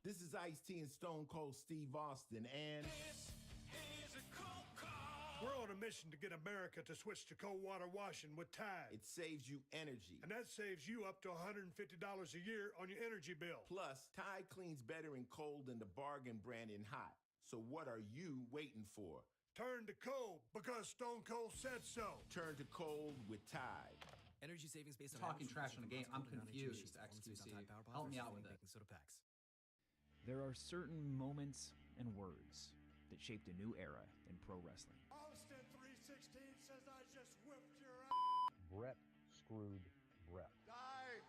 This is Ice-T and Stone Cold Steve Austin, and This is a cold call. We're on a mission to get America to switch to cold water washing with Tide. it saves you energy. And that saves you up to $150 a year on your energy bill. Plus, Tide cleans better in cold than the bargain brand in hot. So what are you waiting for? Turn to cold because Stone Cold said so. Turn to cold with Tide. Energy savings based on Talking trash on the game. I'm confused, XQC. Help me out with it. Soda packs. There are certain moments and words that shaped a new era in pro wrestling. Austin 316 says I just whipped your ass. Brett screwed Brett. Die,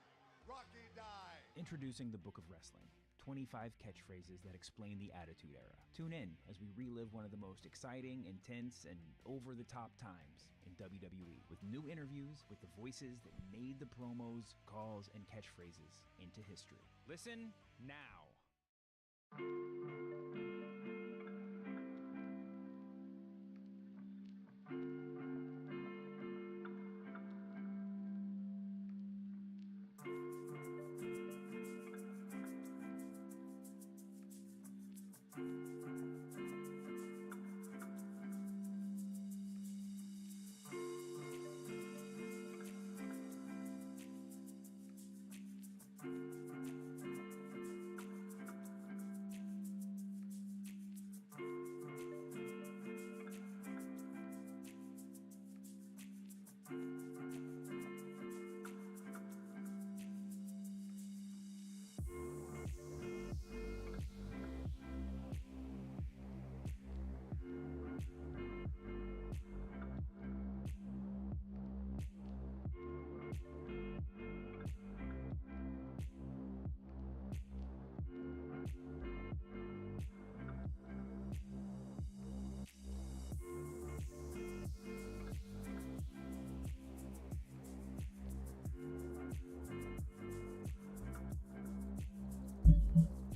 Rocky, die. Introducing the Book of Wrestling, 25 catchphrases that explain the Attitude Era. Tune in as we relive one of the most exciting, intense, and over-the-top times in WWE with new interviews with the voices that made the promos, calls, and catchphrases into history. Listen now.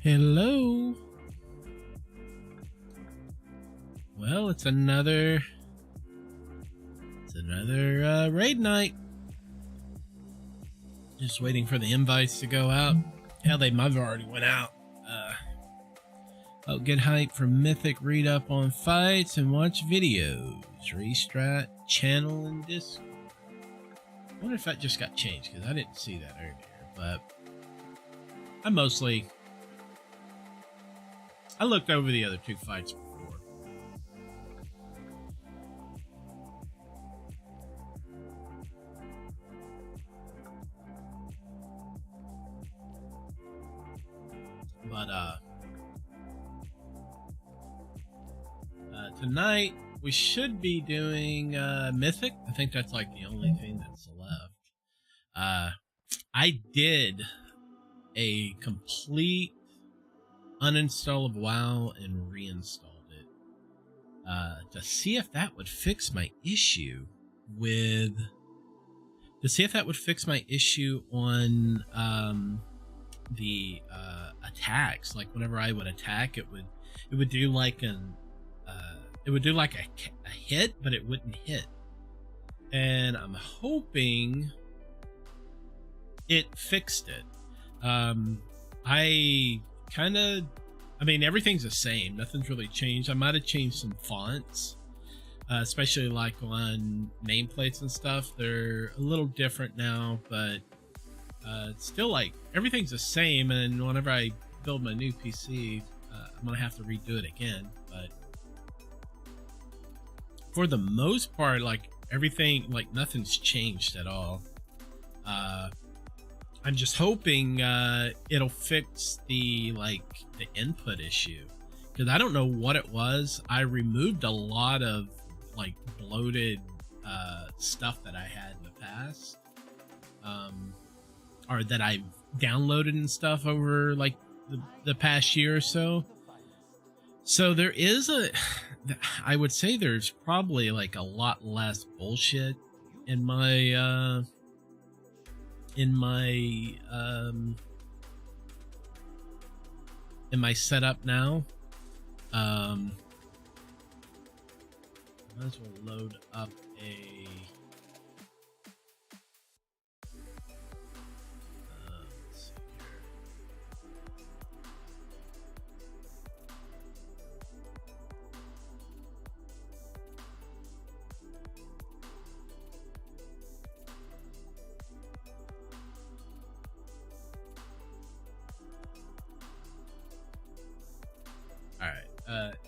Hello. Well, it's another raid night. Just waiting for the invites to go out. Hell, they might have already went out. Get hype from Mythic, read up on fights, and watch videos. Restrat, channel, and Discord. I wonder if that just got changed, because I didn't see that earlier. But I looked over the other two fights before. But tonight we should be doing Mythic. I think that's like the only thing that's left. I did a complete uninstall of WoW and reinstalled it to see if that would fix my issue on the attacks. Like whenever I would attack, it would do like a hit, but it wouldn't hit. And I'm hoping it fixed it. Everything's the same. Nothing's really changed. I might have changed some fonts, especially like on nameplates and stuff. They're a little different now, but it's still like everything's the same. And whenever I build my new PC, I'm going to have to redo it again. But for the most part, like everything, like nothing's changed at all. I'm just hoping it'll fix the input issue, because I don't know what it was. I removed a lot of like bloated stuff that I had in the past, or that I've downloaded and stuff over like the past year or so. So there is I would say there's probably like a lot less bullshit in my setup now. Might as well load up a let's see here.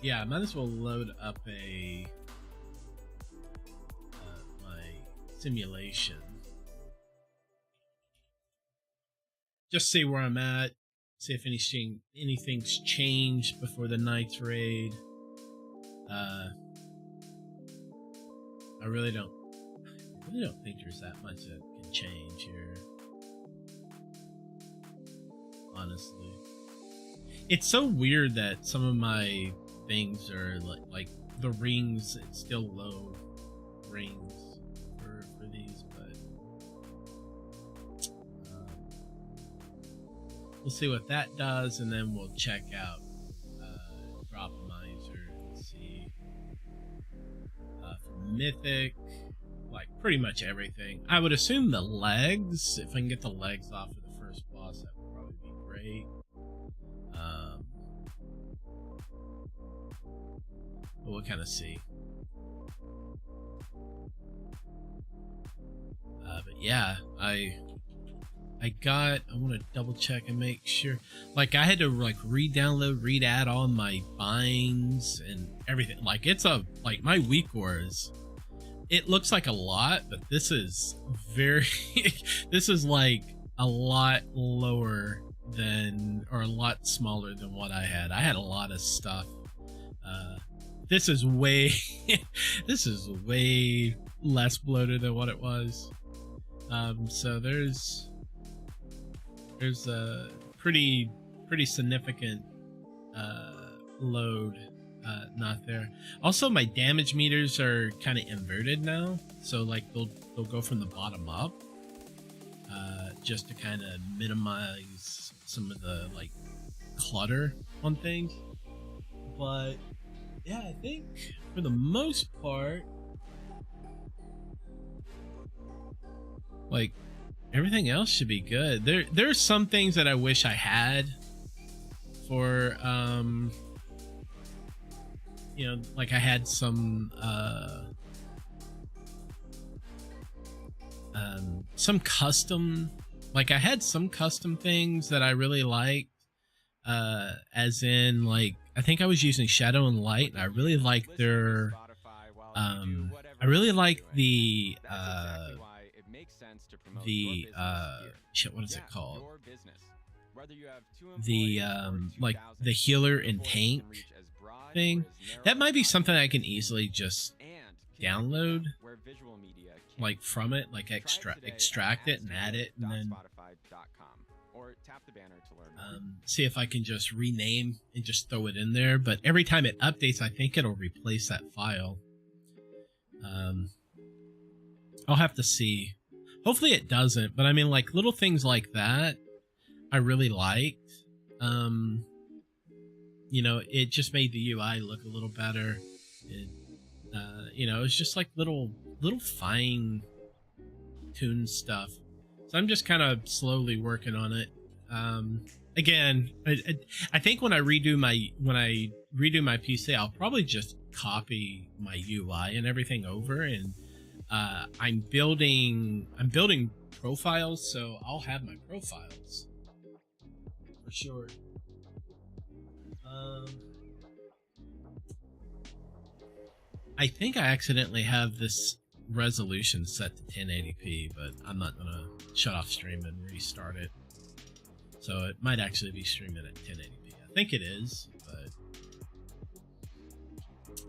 Yeah, I might as well load up my simulation. Just see where I'm at. See if anything's changed before the night's raid. I really don't think there's that much that can change here. Honestly, it's so weird that some of my things are like the rings. It's still low rings for these, but we'll see what that does, and then we'll check out Dropamizer and see for Mythic, like pretty much everything. I would assume the legs, if I can get the legs off of the first boss, that would probably be great. But we'll kind of see. But yeah, I want to double check and make sure. Like, I had to like re-download, read-add all my binds and everything. Like, it's my weak wars. It looks like a lot, but this is very this is like a lot lower than, or a lot smaller than what I had. I had a lot of stuff. This is way this is way less bloated than what it was. So there's a pretty significant load not there. Also, my damage meters are kind of inverted now, so like they'll go from the bottom up, just to kind of minimize some of the like clutter on things. But yeah, I think for the most part, like, everything else should be good. There's some things that I wish I had for you know, like I had some custom, like I had some custom things that I really liked, as in, like, I think I was using Shadow and Light, and I really like their I really like the shit, what is it called? The like the healer and tank thing. That might be something I can easily just download, like from it, like extract it and add it, and then see if I can just rename and just throw it in there. But every time it updates, I think it'll replace that file. I'll have to see. Hopefully it doesn't, but I mean, like, little things like that I really liked. You know, it just made the UI look a little better. It, you know, it's just like little fine tuned stuff. So I'm just kind of slowly working on it. Again, I think when I redo my PC, I'll probably just copy my UI and everything over, and I'm building profiles, so I'll have my profiles for sure. I think I accidentally have this resolution set to 1080p, but I'm not gonna shut off stream and restart it. So it might actually be streaming at 1080p. I think it is, but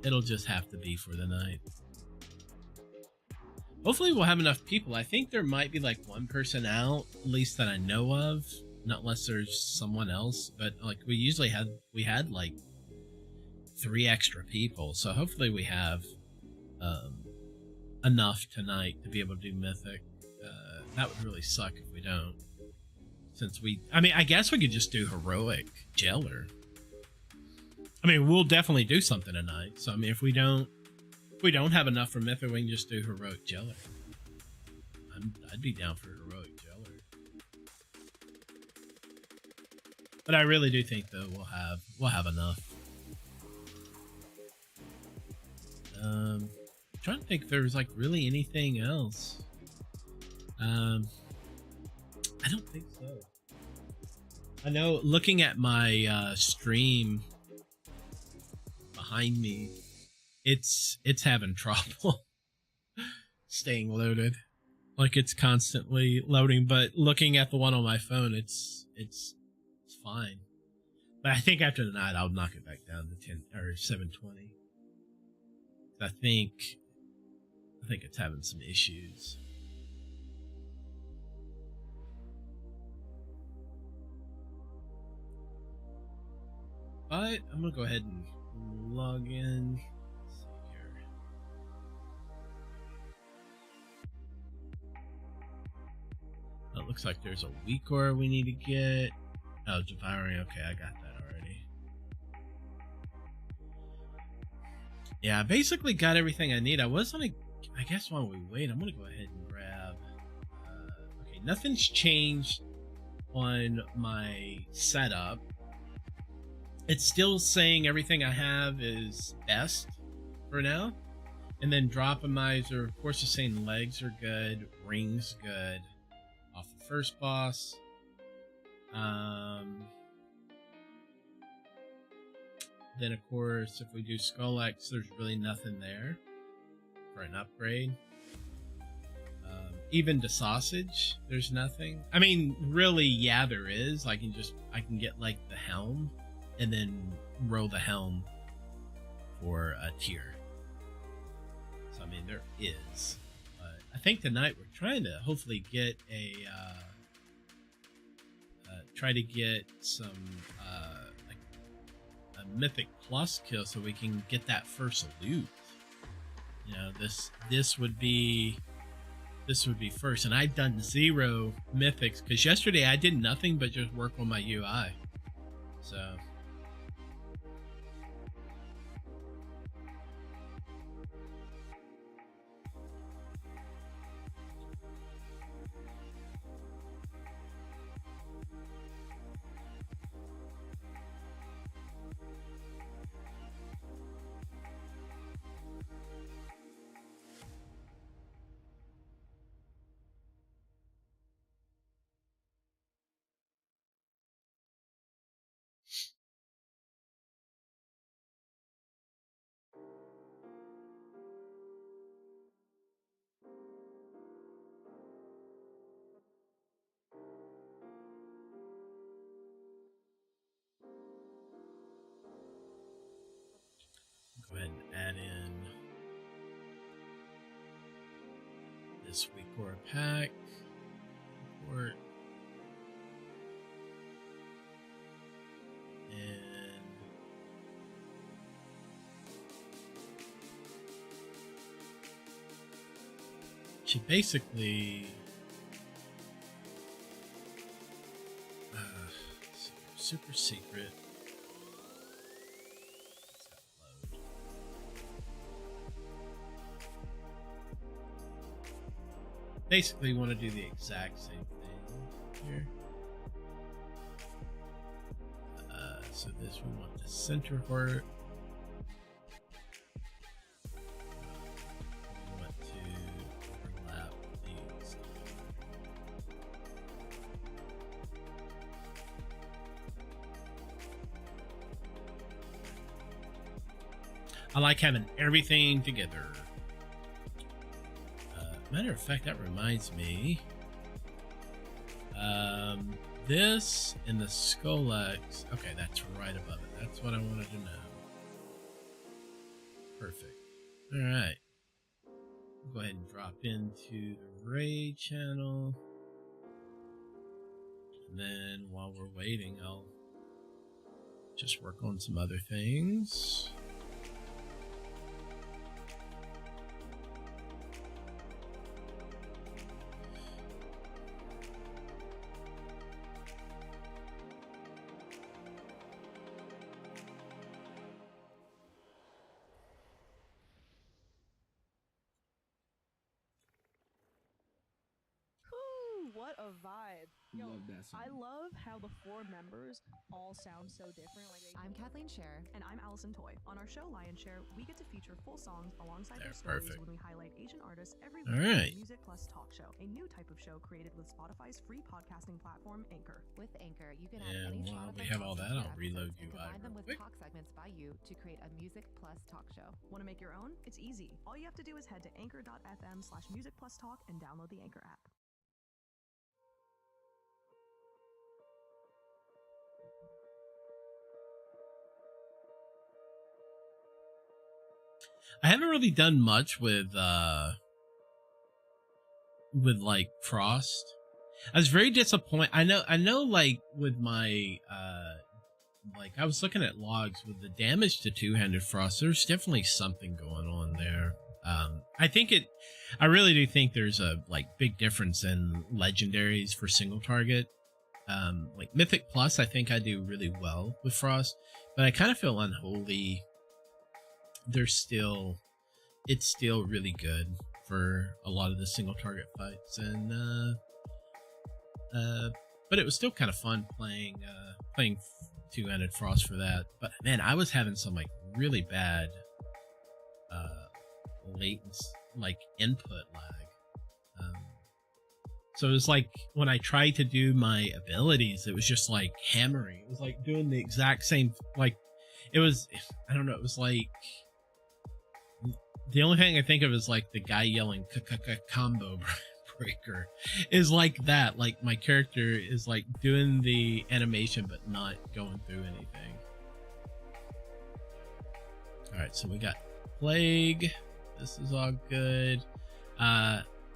it'll just have to be for the night. Hopefully we'll have enough people. I think there might be like one person out, at least that I know of, not unless there's someone else. But like we had like 3 extra people, so hopefully we have enough tonight to be able to do Mythic. That would really suck if we don't. Since I mean, I guess we could just do Heroic Jailer. I mean, we'll definitely do something tonight. So I mean, if we don't have enough for Mythic, we can just do Heroic Jailer. I'd be down for Heroic Jailer. But I really do think though we'll have enough. I'm trying to think if there's like really anything else. I don't think so. I know looking at my stream, behind me, it's having trouble staying loaded. Like it's constantly loading, but looking at the one on my phone, it's fine. But I think after the night, I'll knock it back down to 10 or 720. I think it's having some issues. But I'm gonna go ahead and log in. Let's see here. Oh, it looks like there's a weak ore we need to get. Oh, devouring. Okay, I got that already. Yeah, I basically got everything I need. I guess while we wait, I'm gonna go ahead and grab. Okay, nothing's changed on my setup. It's still saying everything I have is best for now. And then Dropamizer, of course, is saying legs are good, rings good. Off the first boss. Then, of course, if we do Skull X, there's really nothing there for an upgrade. Even to Sausage, there's nothing. I mean, really, yeah, there is. I can get, like, the helm. And then roll the helm for a tier. So I mean there is. But I think tonight we're trying to hopefully get try to get some like a Mythic Plus kill so we can get that first loot. You know, this would be first, and I've done 0 Mythics because yesterday I did nothing but just work on my UI. So. Go ahead and add in this weak ore pack. Report. And she basically super secret. Basically want to do the exact same thing here. So this we want the center heart. We want to overlap these. I like having everything together. Matter of fact, that reminds me. This and the Skull X. Okay, that's right above it. That's what I wanted to know. Perfect. All right. Go ahead and drop into the raid channel. And then while we're waiting, I'll just work on some other things. What a vibe. Yo, Love that song. I love how the four members all sound so different. I'm Kathleen Scher. And I'm Allison Toy. On our show Lion Share, we get to feature full songs alongside They're their stories perfect. when we highlight Asian artists every All week on right. the Music Plus Talk Show, a new type of show created with Spotify's free podcasting platform, Anchor. With Anchor, you can add And any while we Spotify have all songs that, to I'll your reload episodes and UI combine them real with quick. talk segments by you to create a Music Plus Talk Show. Want to make your own? It's easy. All you have to do is head to anchor.fm/musicplustalk and download the Anchor app. I haven't really done much with like Frost. I was very disappointed. I know like with my like I was looking at logs with the damage to two-handed Frost, there's definitely something going on there. I really do think there's a like big difference in legendaries for single target. Like Mythic Plus, I think I do really well with Frost, but I kind of feel Unholy. It's still really good for a lot of the single target fights, and but it was still kind of fun playing two-handed Frost for that. But man, I was having some like really bad latency, like input lag. So it was like when I tried to do my abilities, it was just like hammering. It was like doing the exact same, like it was, I don't know, it was like the only thing I think of is like the guy yelling combo breaker is like that. Like my character is like doing the animation but not going through anything. All right, so we got Plague. This is all good.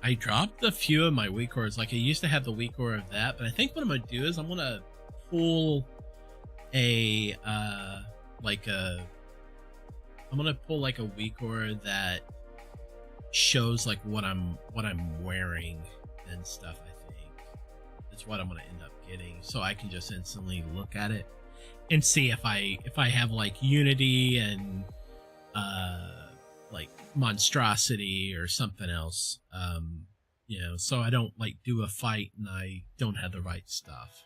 I dropped a few of my weak cores. Like I used to have the weak core of that, but I think what I'm gonna do is I'm gonna pull a I'm gonna pull like a weak core that shows like what I'm wearing and stuff. I think that's what I'm gonna end up getting, so I can just instantly look at it and see if I have like Unity and like Monstrosity or something else. So I don't like do a fight and I don't have the right stuff.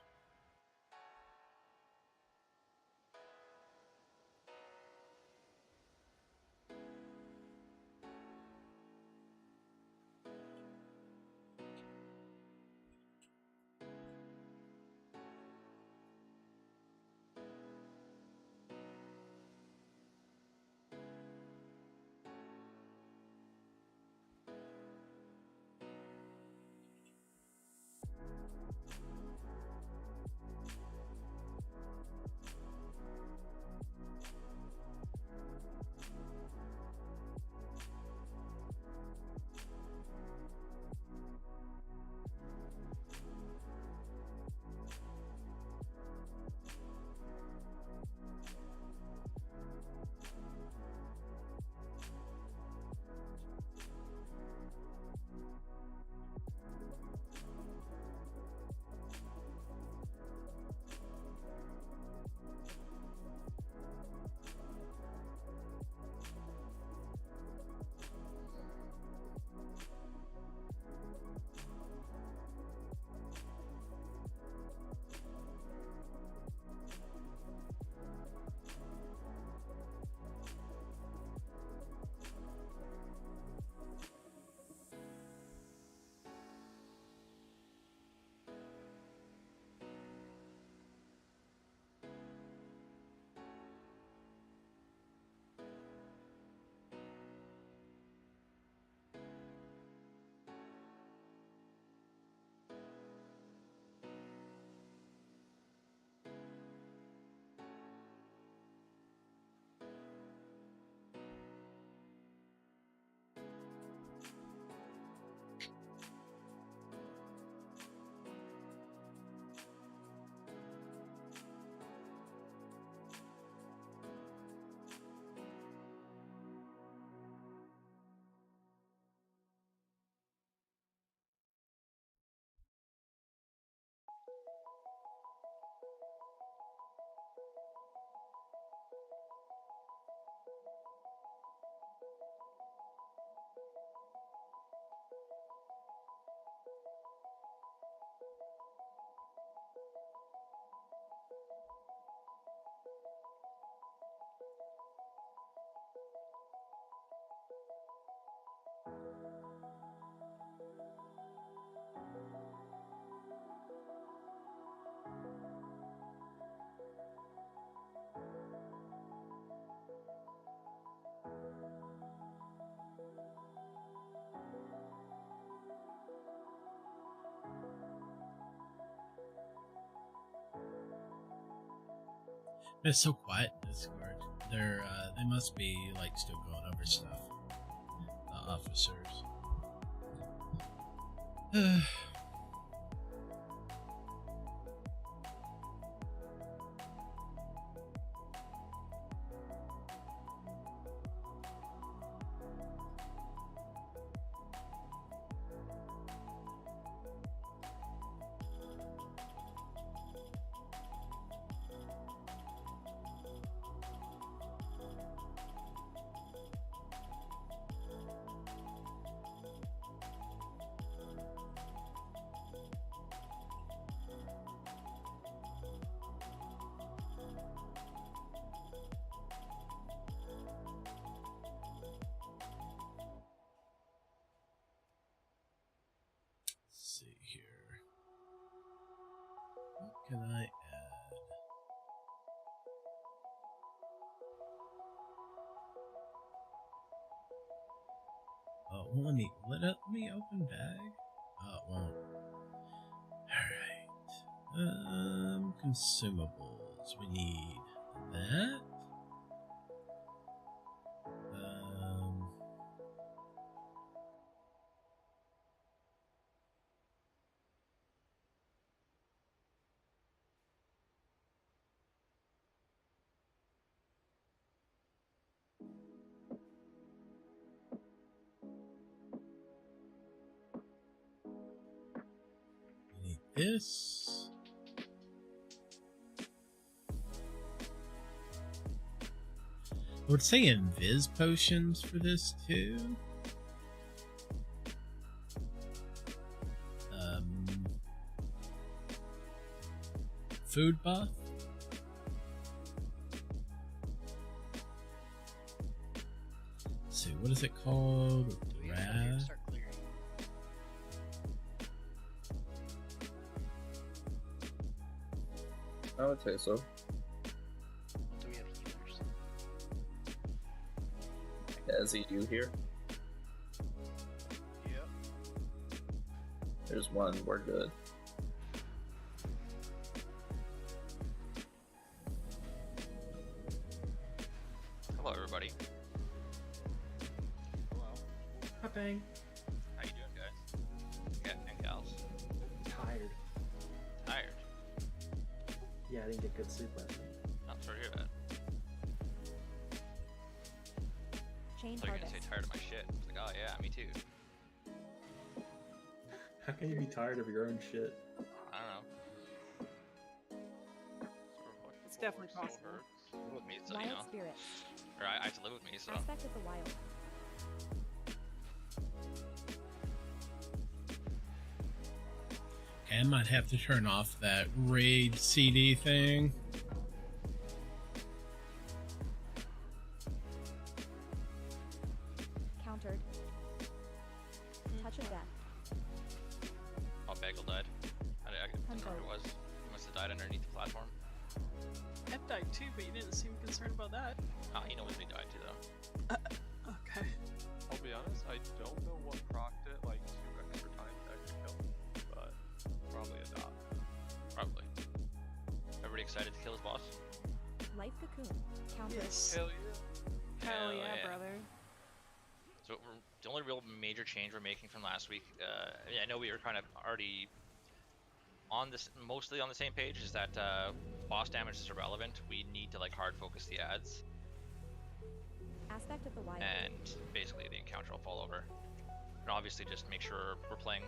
It's so quiet in Discord. They must be like still going over stuff. The officers. See here. What can I add? Oh, let me open bag. Oh, it won't. Alright. Consumables. We need that. Need this. I would say invis potions for this too. Food buff. Let's see, what is it called? Wrath. I would say so. Do we have healers? As you here? Yep. There's one, we're good. Hello, everybody. Hello. Hi, Bang. How you doing, guys? And gals? Tired. Tired? Yeah, I didn't get good sleep last night. Not sorry to hear that. Chain I thought you were harvest. gonna say tired of my shit. I was like, oh yeah, me too. How can you be tired of your own shit? I don't know. It's definitely possible. Live with me, so you Wild know. spirit. Or I have to live with me, so. Aspect of the wild. Okay, I might have to turn off that raid CD thing. Countered. Touch of death. Oh, Bagel died. I didn't remember who it was. He must have died underneath the platform. Ed died too, but you didn't seem concerned about that. Oh, he knows when he died too, though. Okay. I'll be honest, I don't know what procced it like 2 extra times to actually kill him, but probably a dot. Probably. Everybody excited to kill his boss? Life cocoon. Countered. Yes. Hell yeah. Hell yeah, brother. So the only real major change we're making from last week, I know we were kind of already on this, mostly on the same page, is that boss damage is irrelevant. We need to like hard focus the ads, Aspect of the wild. and basically the encounter will fall over. And obviously just make sure we're playing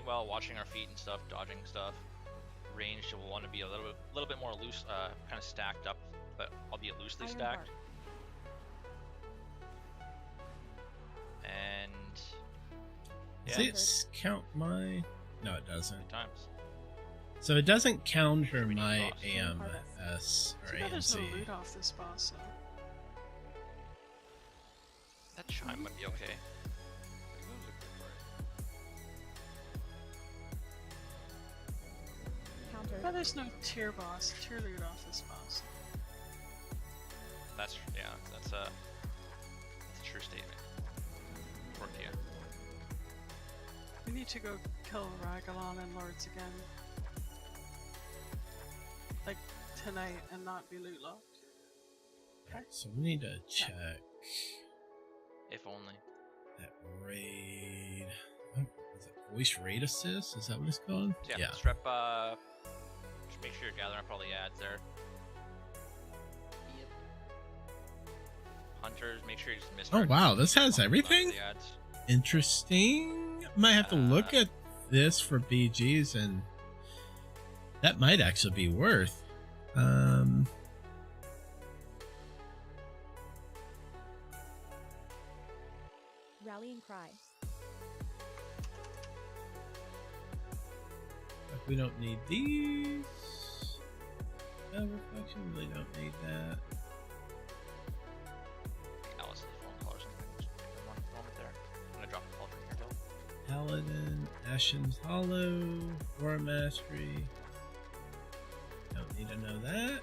well, watching our feet and stuff, dodging stuff. Range will want to be a little bit more loose, kind of stacked up, but albeit loosely Iron stacked. bark. And Does it count my... No, it doesn't. good times. So it doesn't counter Every my boss. AMS or Too bad there's no AMC. loot off this boss, so. That chime might be okay. Countered. But there's no tier loot off this boss. That's that's a true statement. Work to you. We need to go kill Ragalon and Lords again. Like, tonight, and not be loot locked. So we need to check If only. that raid. Oh, is it voice raid assist? Is that what it's called? Yeah. Strep. Just make sure you're gathering up all the ads there. Yep. Hunters, make sure you just miss. Oh wow, this has everything. The ads. Interesting. Might have to look at this for BGs, and that might actually be worth. Rallying cry. We don't need these. Reflection, really don't need that. Alice's phone call or something. Just give them one moment there. I'm gonna drop the call from here, Bill. Paladin, Ashen's Hollow, War Mastery. Don't need to know that.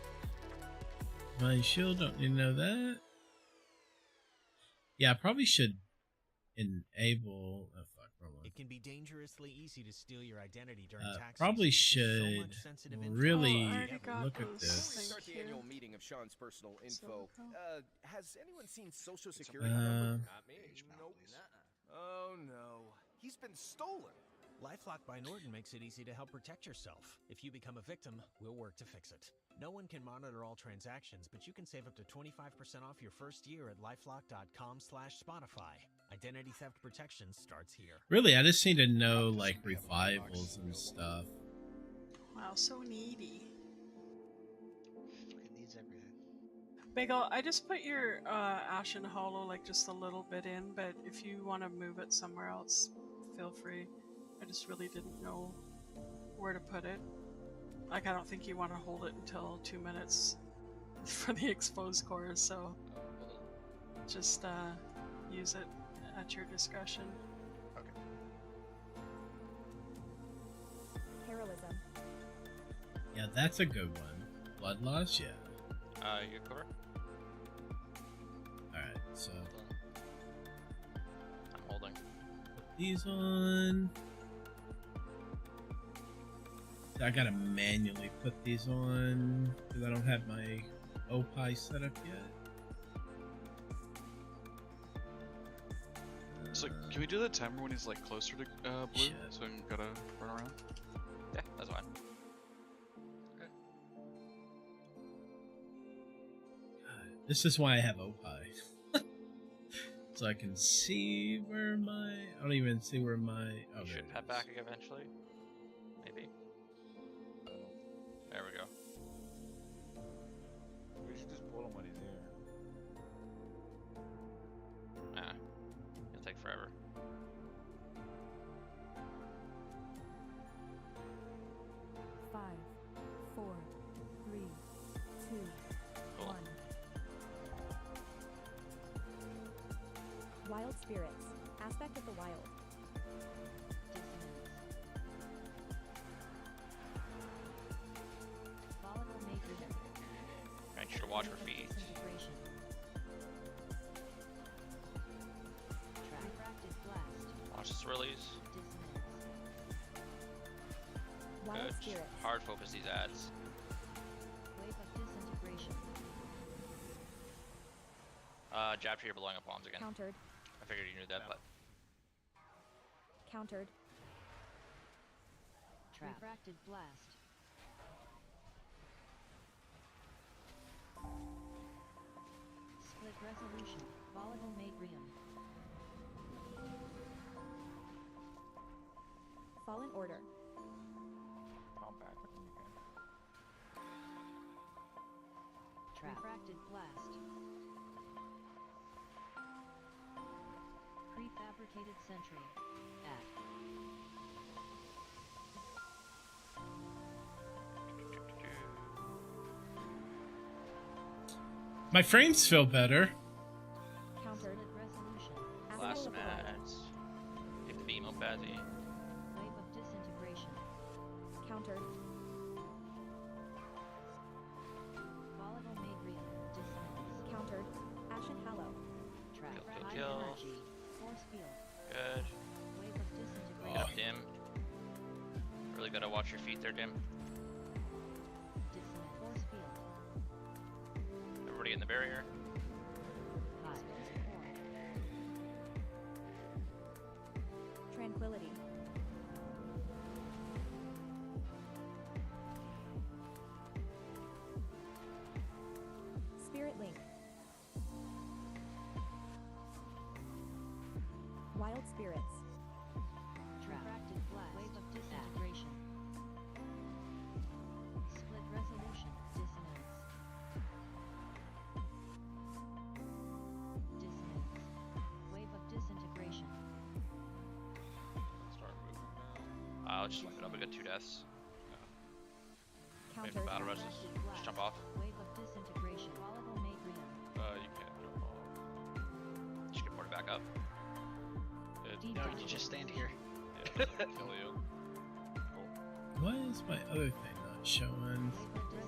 Divine Shield, don't need to know that. Yeah, I probably should enable. Oh fuck, wrong one. It can be dangerously easy to steal your identity during tax Probably season. should So much sensitive info. really Oh, I already got look at those. this. Start the Thank annual you. meeting of Sean's personal info. SotFO. Has anyone seen Social Security number? Not me. Nope. Oh no, he's been stolen. LifeLock by Norton makes it easy to help protect yourself. If you become a victim, we'll work to fix it. No one can monitor all transactions, but you can save up to 25% off your first year at lifelock.com/Spotify. Identity theft protection starts here. Really, I just need to know like revivals and stuff. Wow, so needy. It needs everything. Bagel, I just put your Ashen Hollow like just a little bit in, but if you want to move it somewhere else, feel free. I just really didn't know where to put it. Like, I don't think you want to hold it until 2 minutes for the exposed cores, so just use it at your discretion. Okay. Heroism. Yeah, that's a good one. Blood loss, yeah. You cover? Alright, so I'm holding. put these on. So I gotta manually put these on because I don't have my OPI set up yet. So can we do that timer when he's like closer to blue, so we gotta run around? Yeah, that's fine. Okay. This is why I have OPI. So I can see where my... I don't even see where my... Oh, You should head back eventually. Maybe. There we go. We should just pull him when he's here. Nah. It'll take forever. Five, four, three, two, Cool. 1. Wild spirits. Aspect of the wild. Volatile matrix. Make sure to watch for feet. Disintegration. Refracted blast. Watch the swirlies. Wild Good. spirits. Hard focus these ads. Wave of disintegration. Jab to your blowing up bombs again. Countered. I figured you knew that, but Countered. Refracted blast. Split resolution. Volatile matrium. Fallen order. Pump back when you can. Refracted blast. Prefabricated sentry. At. My frames feel better. Countered. Resolution. last match. Take the beam up, Bazzy. Wave of disintegration. Countered. Volatile matrium. Dissonance. Countered. Ashen Hallow. Track. Kill, High kill. energy. Force field. Good. Wave of disintegration. Got Dim. Really gotta watch your feet there, Dim. Dissonant. Force field. Everybody in the barrier. Wild spirits. Refracted blast. Wave of disintegration. Split resolution. Dissonance. Dissonance. Wave of disintegration. Start moving now. I'll just wipe it up. I got 2 deaths. Maybe Counter. battle rushes. Just jump off. Wave of disintegration. Volatile Matrium. You can't jump off. Just get ported back up. No, you just stand here. Yeah, kill you. Cool. Why is my other thing not showing?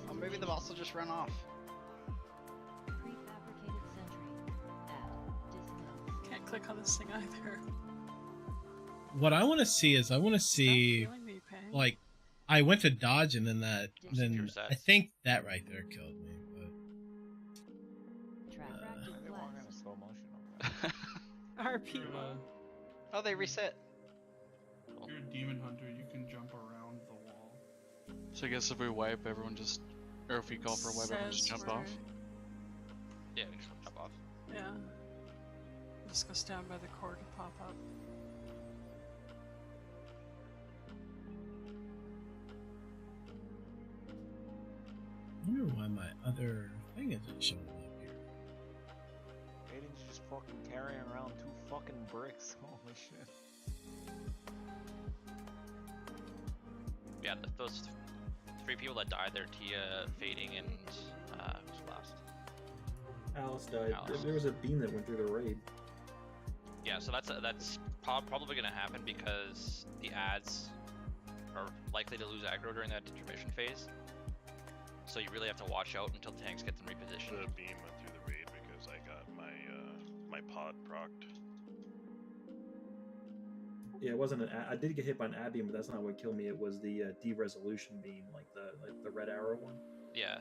Oh, maybe the boss will just run off. Prefabricated sentry. Add. Dissonance. Can't click on this thing either. What I want to see is Feeling me pain. like I went to dodge and then I think that right there killed me. But They walk in slow motion. RP. Oh, they reset. If you're a demon hunter, you can jump around the wall. So I guess if we wipe, everyone just, or if we call for a wipe, everyone just jump off. Yeah, we just jump off. Yeah. Just go stand by the core to pop up. I wonder why my other thing isn't showing up here. Aiden's just fucking carrying around 2 fucking bricks. Holy shit. Yeah, those 3 people that died there, Tia, Fading, and who's last? Alice died. Alice. There was a beam that went through the raid. Yeah, so that's probably gonna happen because the ads are likely to lose aggro during that intermission phase. So you really have to watch out until tanks get them repositioned. The beam went through the raid because I got my my pod procced. Yeah, it wasn't an. I did get hit by an ad beam, but that's not what killed me. It was the de-resolution beam, like the red arrow one. Yeah.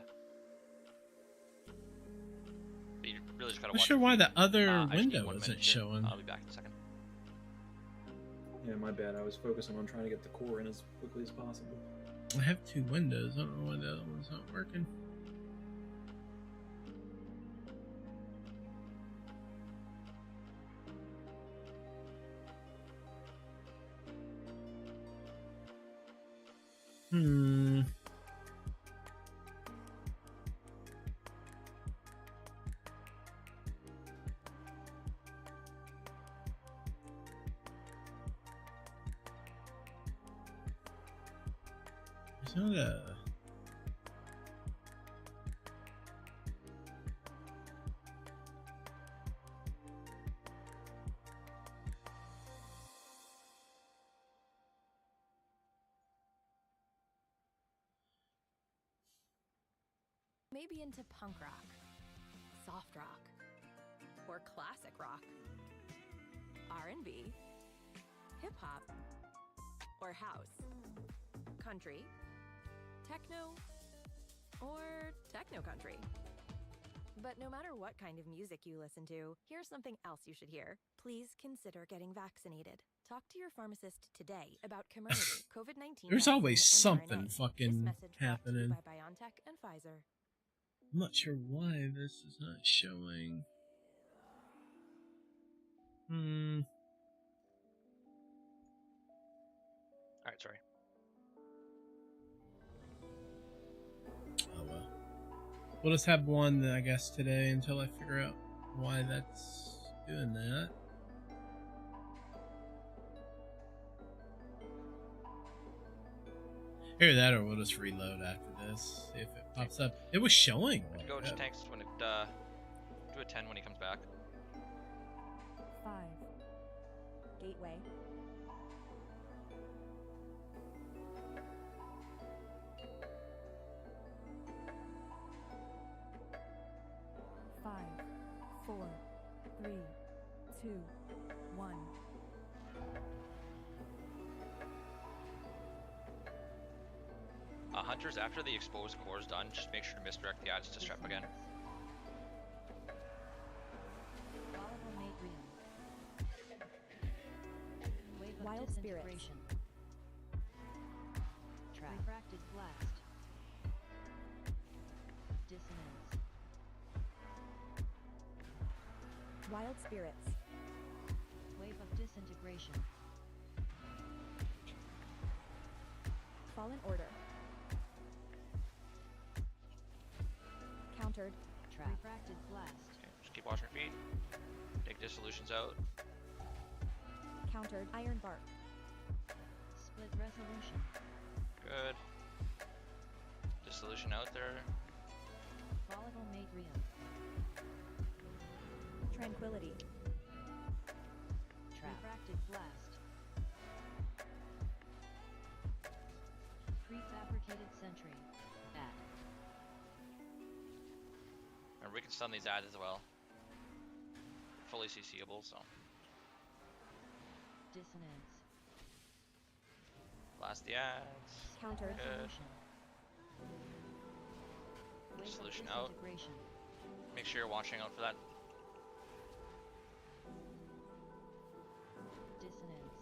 But you really just gotta I'm not watch. sure why the other I just need window 1 isn't minute here. showing. I'll be back in a second. Yeah, my bad. I was focusing on trying to get the core in as quickly as possible. I have 2 windows. I don't know why the other one's not working. There's not a... Maybe into punk rock, soft rock, or classic rock, R&B, hip-hop, or house, country, techno, or techno-country. But no matter what kind of music you listen to, here's something else you should hear. Please consider getting vaccinated. Talk to your pharmacist today about Comirnaty, COVID-19 There's vaccine always mRNA. something This fucking message brought to you happening. by BioNTech and Pfizer. I'm not sure why this is not showing. Alright, sorry. Oh well. We'll just have one, I guess, today until I figure out why that's doing that. Either that or we'll just reload after this. See if it pops up. It was showing. Go to tanks when it do a 10 when he comes back. 5. Gateway. Five, 4, 3, 2, 1. Hunters, after the exposed core is done, just make sure to misdirect the ads to strap again. Wild spirits. Refracted blast. Dissonance. Wild spirits. Wave of disintegration. Fallen Order. Countered. Trap. Refracted blast. Okay, just keep watching your feet. Take dissolutions out. Countered. Iron Bark. Split resolution. Good. Dissolution out there. Volatile Matrium. Tranquility. Trap. Refracted blast. Prefabricated sentry. Add. And we can stun these ads as well. Fully CCable, so. Dissonance. Blast the ads. Countered. Good. Wave of Dissolution out. disintegration. Make sure you're watching out for that. Dissonance.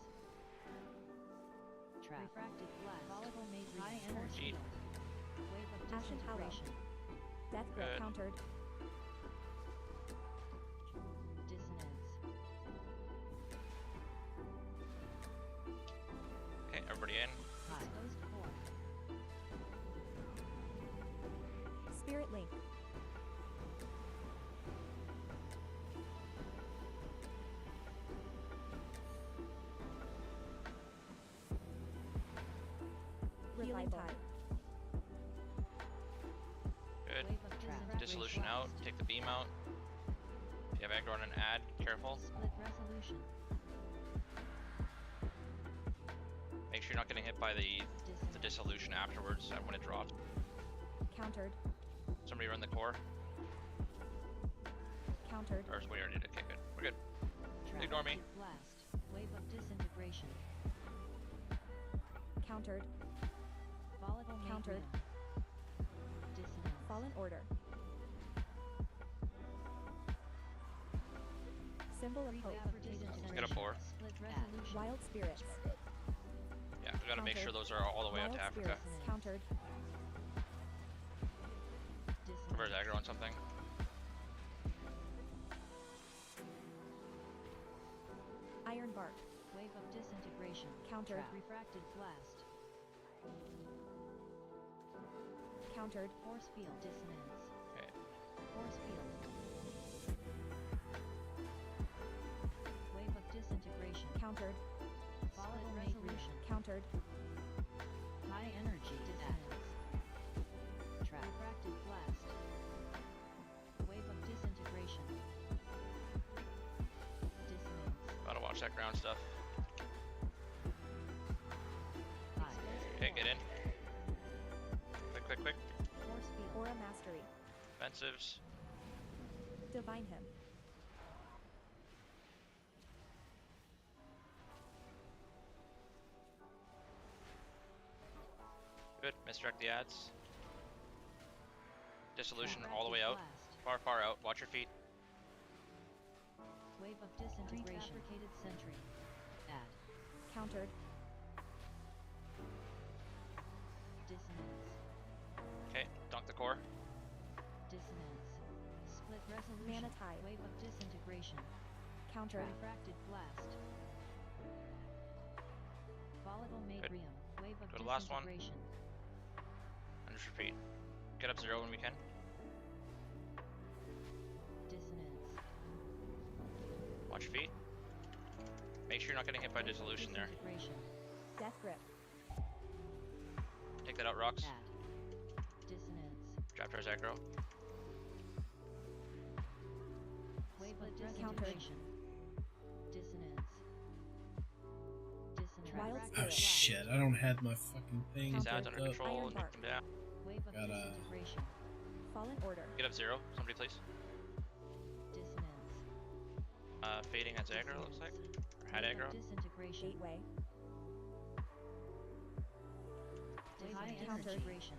Trap. Refracted blast. Volatile Matrium. High Cheat. energy. Wave of Ashen Hallow. disintegration. Death Grip. Good. Countered. Dissonance. Okay, everybody in. High. Closed core. Spirit Link. Healing Tide. Good. Wave of trap. Dissolution out. Take the beam out. If you have aggro on an ad, careful. Split resolution. Make sure you're not getting hit by the dissolution afterwards when it drops. Countered. Somebody run the core. Countered. Or we already did. Okay, good. We're good. Trap. Ignore me. Blast. Wave of disintegration. Countered. Volatile Countered. Matrium. Dissonance. Fallen Order. Symbol of Hope. Let's get a 4. Split resolution. Wild Spirits. Yeah, we gotta make sure Countered. those are all the way out Wild to Africa. Spirits. Countered. Where's aggro on something? Iron Bark. Wave of disintegration. Countered. Trap. Refracted blast. Countered. Force field. Dissonance. Okay. Force field. Wave of disintegration. Countered. Volatile resolution. Countered. High energy. Dissonance. Trap. Refracted blast. Wave of disintegration. Dissonance. Gotta watch that ground stuff. High. Okay, get in. Quick, quick, quick. Force Field. Aura Mastery. Offensives. Divine Him. Good. Misdirect the ads. Dissolution Trap. all the way out. Blast. Far, far out. Watch your feet. Wave of disintegration. Prefabricated sentry. Add. Countered. Dissonance. Okay, dunk the core. Dissonance. Split resolution. Mana Tide. Wave of disintegration. Countered. Refracted blast. Volatile Matrium. Wave of Go to the last one. disintegration. And just repeat. Get up 0 when we can. Dissonance. Watch your feet. Make sure you're not getting hit by dissolution there. Disintegration. Death Grip. Take that out, rocks. Add. Dissonance. Trap towards aggro. Wave of Countered. disintegration. Dissonance. Dissonance. Wild Oh Spirit. shit, I don't have my fucking thing. These ads under hooked up. control. Iron Take Bark. them down. Wave of Gotta- disintegration. Fallen Order. Get up 0. Somebody please. Dissonance. Fading as aggro looks like. Or had Wave of aggro. Disintegration. Gateway. High Countered. integration.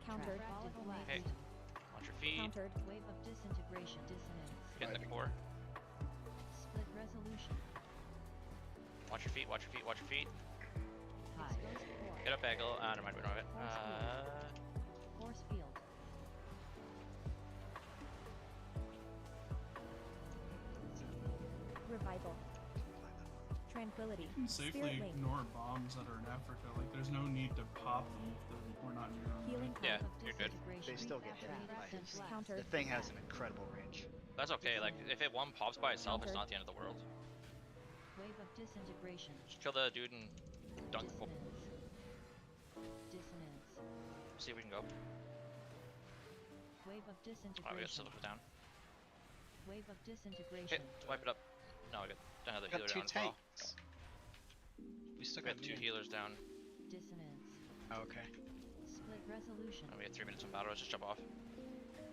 Countered. Volatile Hey. Matrium. Watch your feet. Countered. Wave of disintegration. Dissonance. Get in the core. Split resolution. Watch your feet. Watch your feet. Watch your feet. High. Exposed core. Get up angle. Never mind. We don't have it. Force field. Revival. Tranquility. You can safely ignore bombs that are in Africa. Like, there's no need to pop them if we're not near them. Healing Yeah, you're good. They still get hit. Counter. The thing has an incredible range. That's okay. Like, if it one pops by itself, it's not the end of the world. Wave of disintegration. Just kill the dude and dunk the Dissonance. See if we can go. Wave of disintegration. Oh, we got Silver down. Wave of disintegration. Okay, wipe it up. No, we got another Got healer two down as well. tanks. We still We got got two healers down. Dissonance. Oh, okay. Split resolution. And we have 3 minutes on battle. Let's just jump off.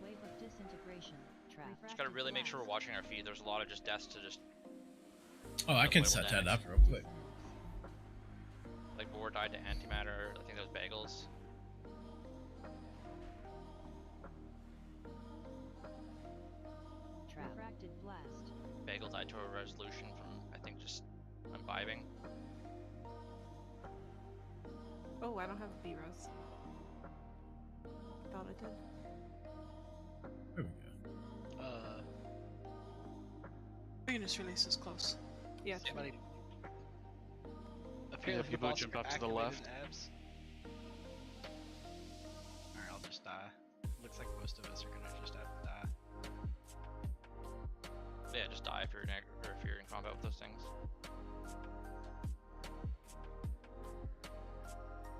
Wave of disintegration. Trap. Just gotta really make sure we're watching our feet. There's a lot of just deaths to just. Oh, I can set that up real quick. Like Boar died to antimatter. I think that was Bagels. Refracted blast. Bagel died to a resolution from, I think, just imbibing. Oh, I don't have B-Rose. Thought I did. There we go. Venus release is close. Yeah, Somebody. Yeah, people jump up to the left. Alright, I'll just die. Looks like most of us are gonna just have to die. Yeah, just die if you're in combat with those things.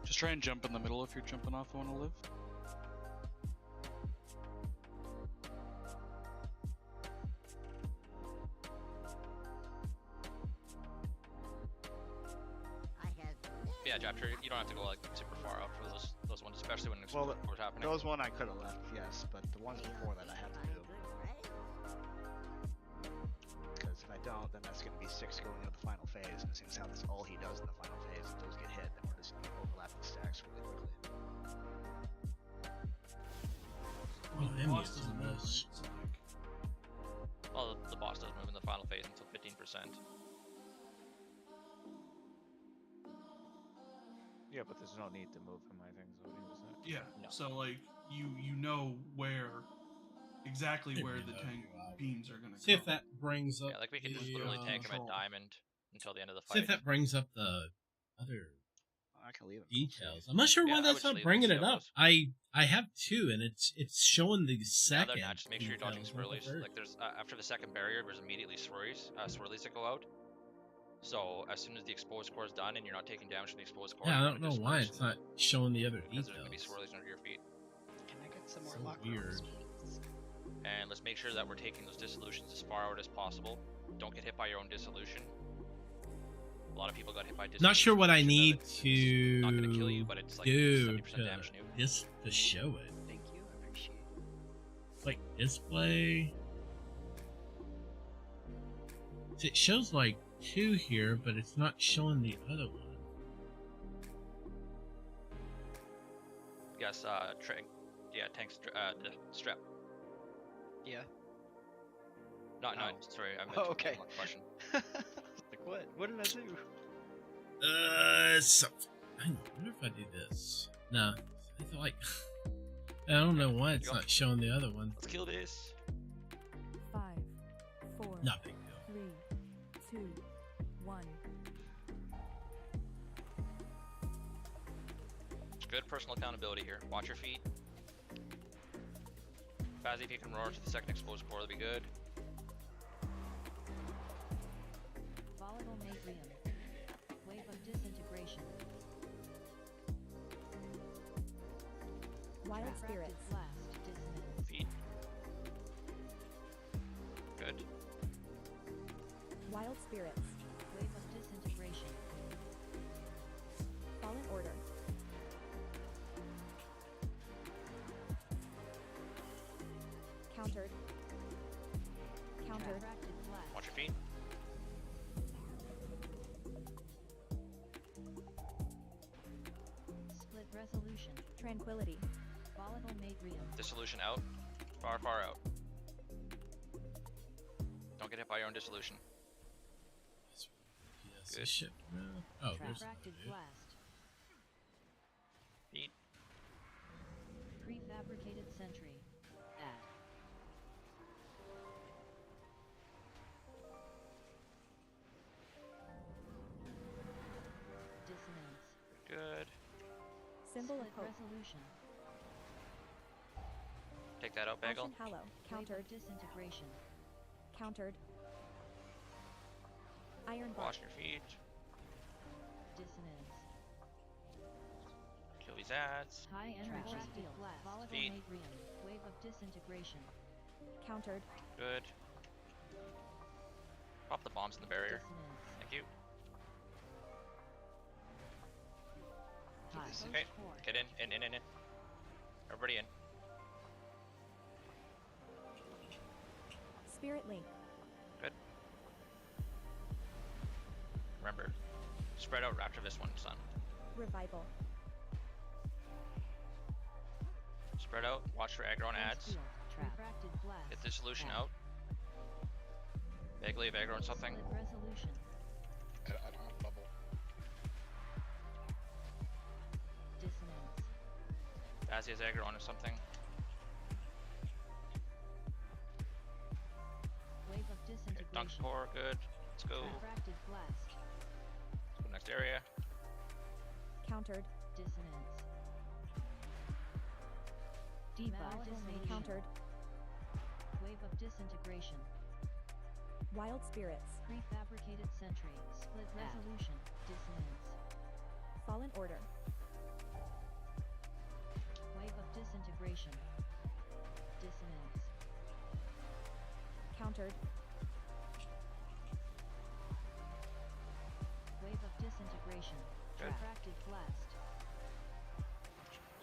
Just try and jump in the middle if you're jumping off and want to live. Yeah, Japter, you don't have to go like super far out for those ones, especially when Well, what's happening. those one I could have left, yes, but the ones before that I had to do. Because if I don't, then that's going to be 6 going into the final phase, and since how that's all he does in the final phase, if those get hit, then we're just going to overlap the stacks really quickly. Oh, I'm used to this. Well, the boss doesn't move in the final phase until 15%. Yeah, but there's no need to move him, I think. So Yeah. No. So like you know exactly where the tank beams are gonna See come. if that brings up. Yeah, like we can just literally tank him at diamond until the end of the See fight. if that brings up the other I can leave it. details. I'm not sure why that's not bringing it up. I have 2, and it's showing the second. Other than that, just make sure you're dodging details, not the swirlies. third. Like there's after the second barrier, there's immediately swirlies that go out. So as soon as the exposed core is done and you're not taking damage from the exposed core, Yeah, I don't know why it's not showing the other because details. there's gonna be swirlies under your feet. Can I get some more So luck? weird. And let's make sure that we're taking those dissolutions as far out as possible. Don't get hit by your own dissolution. A lot of people got hit by dissolution. Not sure what I need to not gonna kill you, but it's like do 70% damage new. to show it. Thank you, I appreciate it. Like display. See, it shows like 2 here, but it's not showing the other one. Yes, tanks, the strap. Yeah. No, Oh. sorry, I meant okay. one question. Like what? What did I do? So I wonder if I do this. No, I feel like I don't know why it's not showing the other one. Let's kill this. 5, 4, Not big deal. 3, 2, 1. Good personal accountability here. Watch your feet. Fazzy, if you can roar to the second exposed core, that'd be good. Volatile Matrium. Wave of disintegration. Wild Refracted spirits. blast. Dissonance. Feet. Good. Wild spirits. Wave of disintegration. Fallen order. Countered. Countered. Refracted blast. Watch your feet. Split resolution. Tranquility. Volatile Matrium. Dissolution out. Far, far out. Don't get hit by your own dissolution. Yes, this shit. Oh, there's Refracted blast. Feet. Prefabricated sentry. Add. Symbol of Split hope. resolution. Take that out, Bagel. Ashen Hallow. Countered. Wave of disintegration. Countered. Iron Bark. Wash your feet. Dissonance. Kill these ads. High energy field. Volatile Feet. matrium. Wave of disintegration. Countered. Good. Pop the bombs in the barrier. Dissonance. Thank you. High. Okay, get in. Everybody in. Spirit Link. Good. Remember, spread out after this one, son. Revival. Spread out. Watch for aggro and ads. Refracted blast. Get dissolution out. Vaguely aggro on something. Split resolution. I don't have bubble. Dissonance. Bazzy has aggro on something. Wave of Okay, disintegration. dunk core, good. Let's go. Refracted blast. Let's go next area. Countered. Dissonance. Debuff. Disengage. Countered. Wave of disintegration. Wild Spirits. Prefabricated sentry. Split resolution. Dissonance. Fallen Order. Wave of disintegration. Dissonance. Countered. Wave of disintegration. Good. Refracted blast.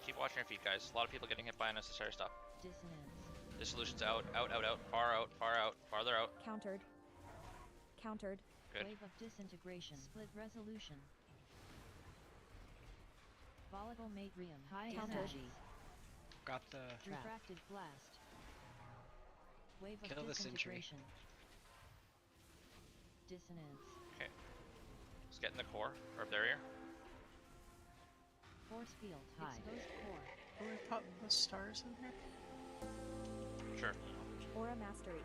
Keep watching your feet, guys. A lot of people getting hit by unnecessary stuff. Dissonance. Dissolution's out, far out, farther out. Countered. Countered. Good. Wave of disintegration. Split resolution. Volatile matrium. High Countered. energy. Got the Refracted blast. Wave of Kill the sentry. disintegration. Dissonance. Okay. Let's get in the core, or barrier. Force field. High. Exposed core. Will we put the stars in here? Sure. Aura Mastery.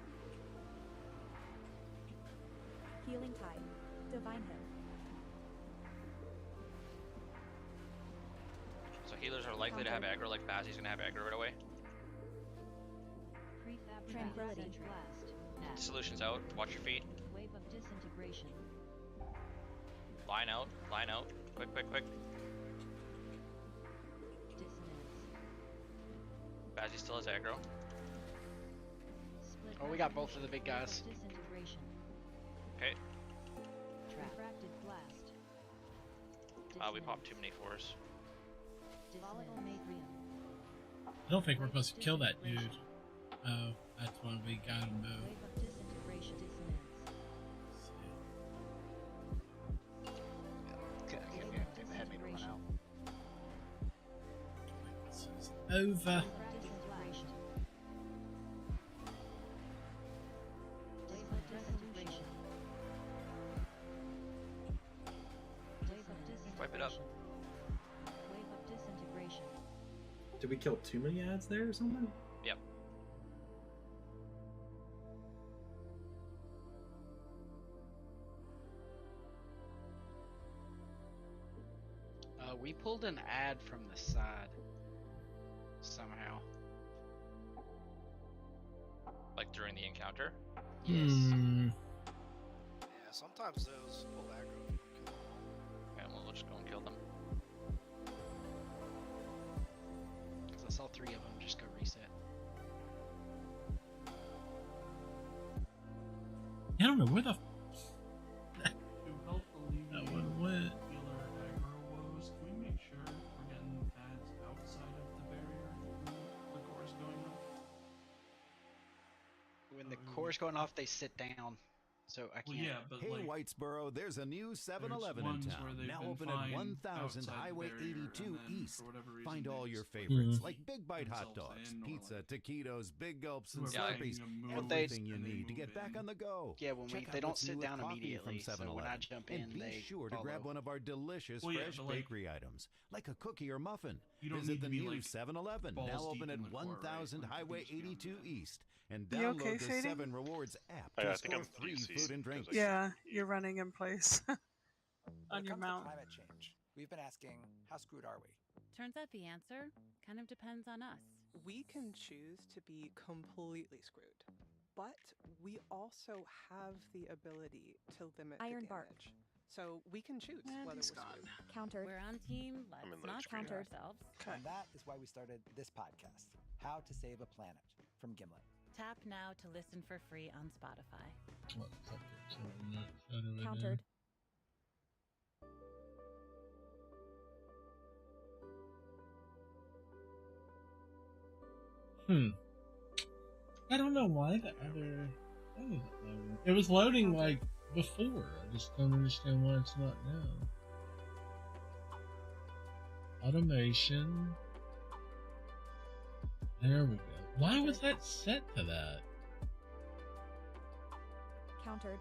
Healing Tide. Divine Hymn. So healers are likely to have aggro, like Bazzy's gonna have aggro right away. Prefabricated Tranquility. sentry. Blast. Dissolution's out, watch your feet. Wave of disintegration. Line out. Quick. Dissonance. Bazzy still has aggro. Split Oh, we got both resolution. of the big Wave of guys. Disintegration. Okay. Refracted blast. We popped too many fours. Volatile matrium. I don't think we're supposed to kill that dude. Oh, that's why we got him though. Wave of disintegration. Dissonance. Okay, the head made run out. This is over. Disintegration. Wave of disintegration. Wave of disintegration. Wipe it up. Wave of disintegration. Did we kill too many ads there or something? Yep. We pulled an ad from the side somehow. Like during the encounter. Yes. Yeah, sometimes those pull aggro. Okay, well, we'll just go and kill them. Because I saw 3 of them just go reset. I don't know where the To help alleviate that one went. healer aggro woes, can we make sure we're getting ads outside of the barrier when the core's going up? When the core's going off, they sit down. So I Well, can't. yeah, but Hey, like, Whitesboro, there's a new 7-Eleven in ones where town, they've now been open at fined 1000 outside the Highway barrier, 82 and then East. for whatever reason Find they all just your favorites, Mhm. like Big Bite hot themselves dogs, in, or, pizza, like, taquitos, Big Gulps, and whoever's Slurpees. taking a move, Everything you and they need to move get back in. on the go. Yeah, when Check out they don't what's sit new with down coffee immediately. from So when I 7-Eleven. jump And in, be they sure to follow. grab one of our delicious Well, yeah, fresh but, like, bakery items, like a cookie or muffin. You don't Visit need the to be, new like, 7-Eleven, balls now deep open at in the core, right? 1000 Like, you Highway can just jam 82 in. East. And You download okay, the Sadie? 7 Rewards app I to think score I'm free PC, food and 'cause drinks. I- Yeah, you're running in place When on it your comes to mount. climate change, we've been asking, how screwed are we? Turns out the answer kind of depends on us. We can choose to be completely screwed, but we also have the ability to limit Iron the bark. damage. So we can choose whether we're screwed. Countered. We're on team. Let's in the not screen. counter ourselves. And that is why we started this podcast, How to Save a Planet, from Gimlet. Tap now to listen for free on Spotify. Countered. I don't know why the other thing isn't loading. It was loading like before. I just don't understand why it's not now. Automation. There we go. Why was that set to that? Countered.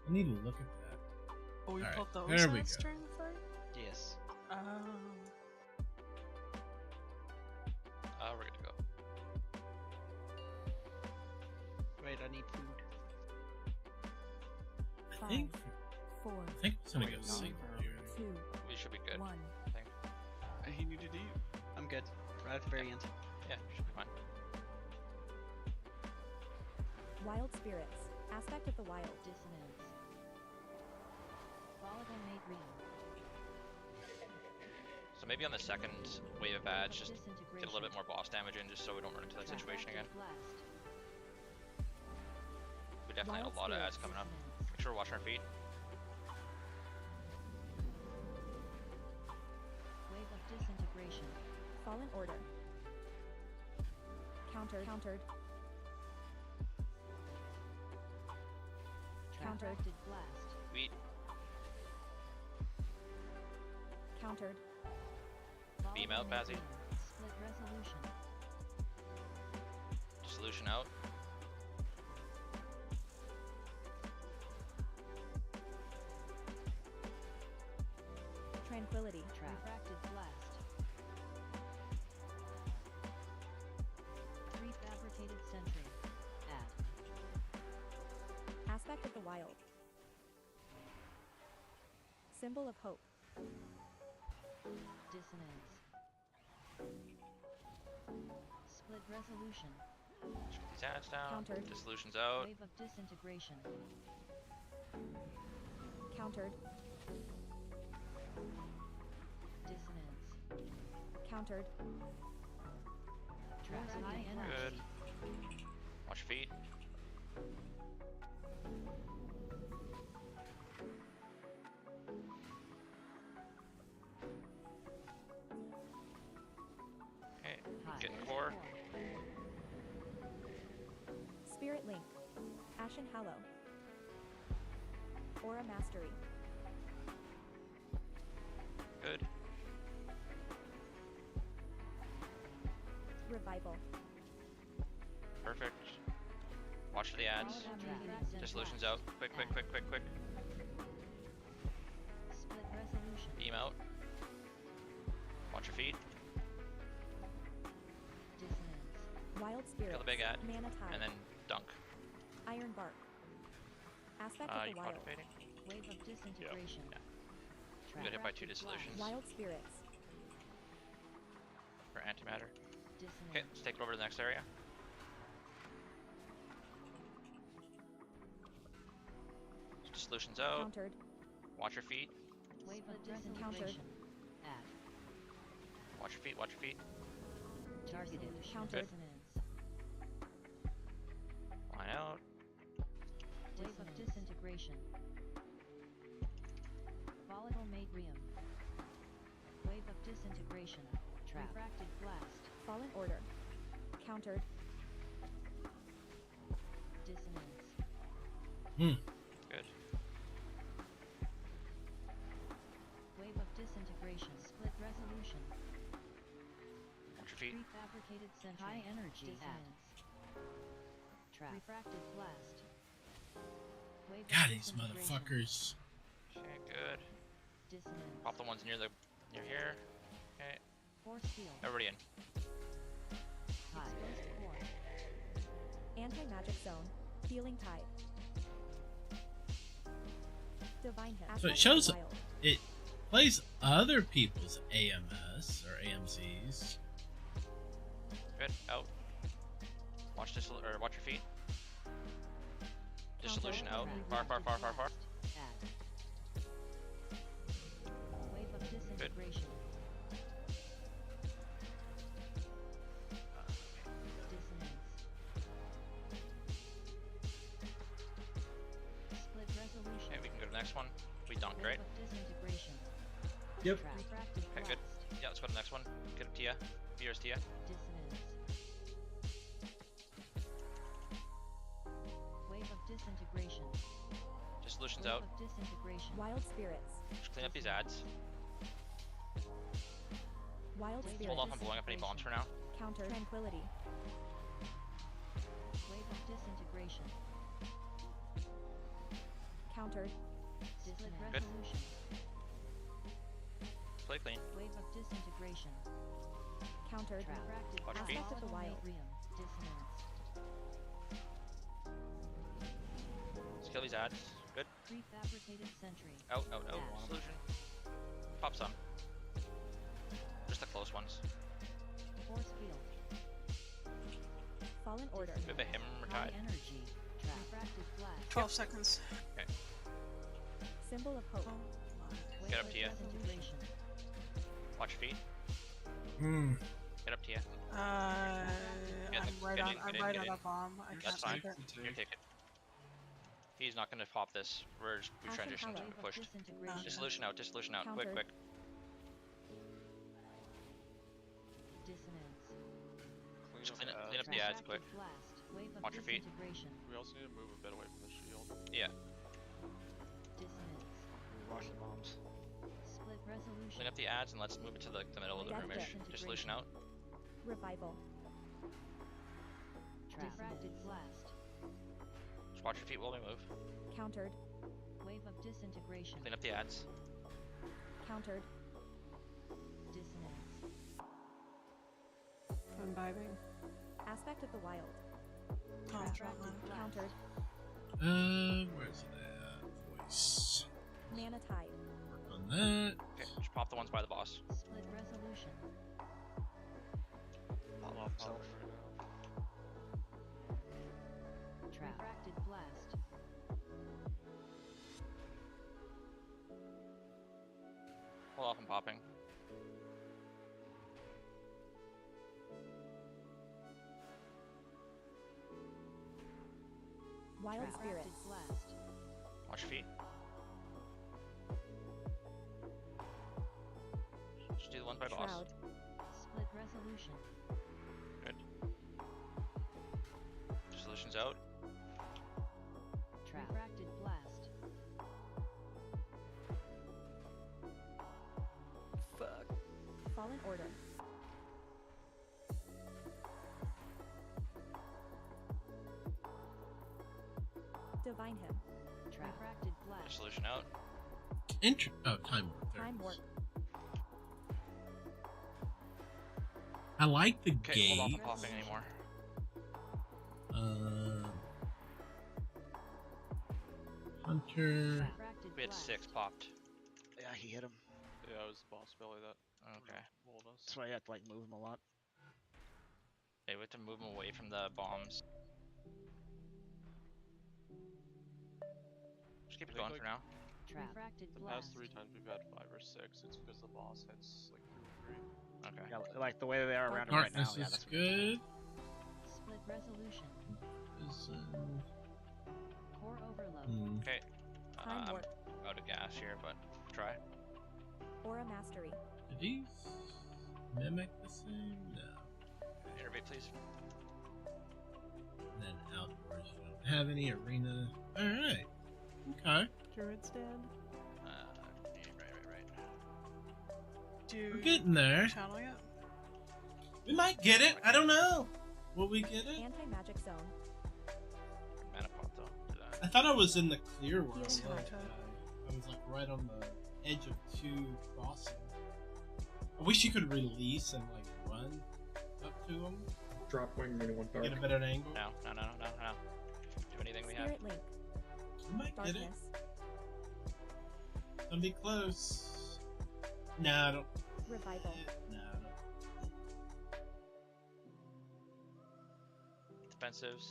I need to look at that. Oh, we All pulled right, those there we last go. turn for? Yes. We're good to go. Wait, I need food. I think it's gonna go single here. 2. We should be good. 1. I think. He needed to eat. I'm good. Right at the very end. Yeah, should be fine. Wild spirits. Aspect of the wild. Dissonance. Volatile made real. So maybe on the second wave of ads, just get a little bit more boss damage in, just so we don't run into that situation again. We definitely have a lot of ads coming up. Make sure we're watching our feet. Wave of disintegration. Fallen order. Countered. Countered. Countered. Refracted blast. Wheat. Countered. Beam out, Bazzy. Split resolution. Dissolution out. Tranquility. Refracted blast. Prefabricated sentry. Add. Aspect of the wild. Symbol of hope. Dissonance. Split resolution. Shoot these ads down. Countered. Dissolution's out. Wave of disintegration. Countered. Dissonance. Countered. Traps high energy. Good. Watch your feet. Okay, getting core. Spirit link. Ashen hallow. Aura mastery. Good. Revival. Perfect. Watch for the ads. Dissolution's out. Quick, quick, quick, quick, quick. Split resolution. Beam out. Watch your feet. Dissonance. Wild spirit. Kill the big ad. Mana tide. And then dunk. Iron bark. Aspect of You the wild. quadrupating? Wave of disintegration. You got hit by 2 dissolutions. Wild spirits. For antimatter. Dissonance. Okay, let's take it over to the next area. Dissolution's out. Countered. Watch your feet. Wave of disintegration. Add. Watch your feet, watch your feet. Targeted. Countered. Dissonance. Line out. Wave of disintegration. Volatile made ream. Wave of disintegration. Trap. Refracted blast. Fallen order. Countered. Dissonance. Good. Wave of disintegration. Split resolution. Watch your feet. Prefabricated sentry. High energy. Dissonance. Trap. Refracted blast. Wave of God, these disintegration. motherfuckers. Okay, good. Dissonance. Pop the ones near here. Okay. Force field. Everybody in. High. Exposed core. Anti-magic zone. Healing tide. Divine hit. So it Aspect shows of the wild. it. plays other people's AMS or AMCs. Good. Out. Watch this or watch your feet. Dissolution out. Far. Wave of disintegration. Dissonance. Split resolution. Okay, we can go to the next one. We dunked, right? Wave of disintegration. Yep. Refracted Okay, good. blast. Yeah, let's go to the next one. Get him Tia. Viewers Tia. Dissonance. Wave of disintegration. Dissolution's Wave out. of disintegration. Wild spirits. Just clean up these ads. Wild Just spirits. hold off on blowing up any bombs for now. Counter tranquility. Wave of disintegration. Countered. Split Good. resolution. Play clean. Wave of disintegration. Countered. Refracted Watch your feet. Aspect of the wild. Dissonance. Let's kill these ads. Good. Prefabricated sentry. Out. Solution. Pop some. Just the close ones. Force field. Fallen order. We have a him High retired. energy. Refracted blast. 12 seconds. Okay. Symbol of hope. Wave Get up of to you. disintegration. Watch your feet. Get up to you. I'm right on a bomb. I That's can't fine. make it. You take it. He's not going to pop this. We Acid transitioned hollow. and pushed. Disintegration. Dissolution out. Quick. Countered. Dissonance. Just clean up the ads quick. Refracted blast. Wave of Watch your feet. disintegration. We also need to move a bit away from the shield. Yeah. Dissonance. Watch the bombs. Split resolution. Clean up the ads and let's move it to the middle of the roomish. Dissolution out. Revival. Refracted blast. Just watch your feet while we move. Countered. Wave of disintegration. Clean up the ads. Countered. Dissonance. I'm vibing. Aspect of the wild. Refracted blast. Countered. Where's it at? Voice. Mana tide. Work on that. Okay, just pop the ones by the boss. Split resolution. Pop off himself. Refracted blast. Hold off on popping. Wild Refracted spirits. blast. Watch your feet. Just do the ones by boss. Shroud. Split resolution. Good. Dissolution's out. Refracted blast. Fuck. Fallen order. Divine him. Refracted blast. Dissolution out. Time warp. There it Time is. warp. I like the Okay, hold off on gate. popping anymore. Hunter. Refracted We had blast. 6 popped. Yeah, he hit him. Yeah, it was the boss belly that Okay. rolled us. That's why you have to like move him a lot. Okay, we have to move them away from the bombs. Just keep it I think, going like, for now. Refracted The blast. past 3 times we've had 5 or 6, it's because the boss hits like 2 or 3. Okay. Yeah, like the way they are around him right now. Darkness Yeah, is that's good. Split resolution. Is, Core overload. Okay. Time I'm warp. out of gas here, but try. Aura mastery. do these mimic the same? No. Innervate, please. And then outdoors, you don't have any arena. Alright. Okay. Druid stand. Right. Do We're getting there. channel yet? We might get it. I don't know. Will we get it? Anti-magic zone. Mana pot though. Did I? I thought I was in the clear world. Healing Like, touch. I was like right on the edge of 2 crossing. I wish you could release and like run up to them. Drop wing into one dark. Get a better angle. No. Do anything we have. Spirit link. We might get it. Darkness. Gonna be close. No, I don't. Revival. No, I don't. Defensives.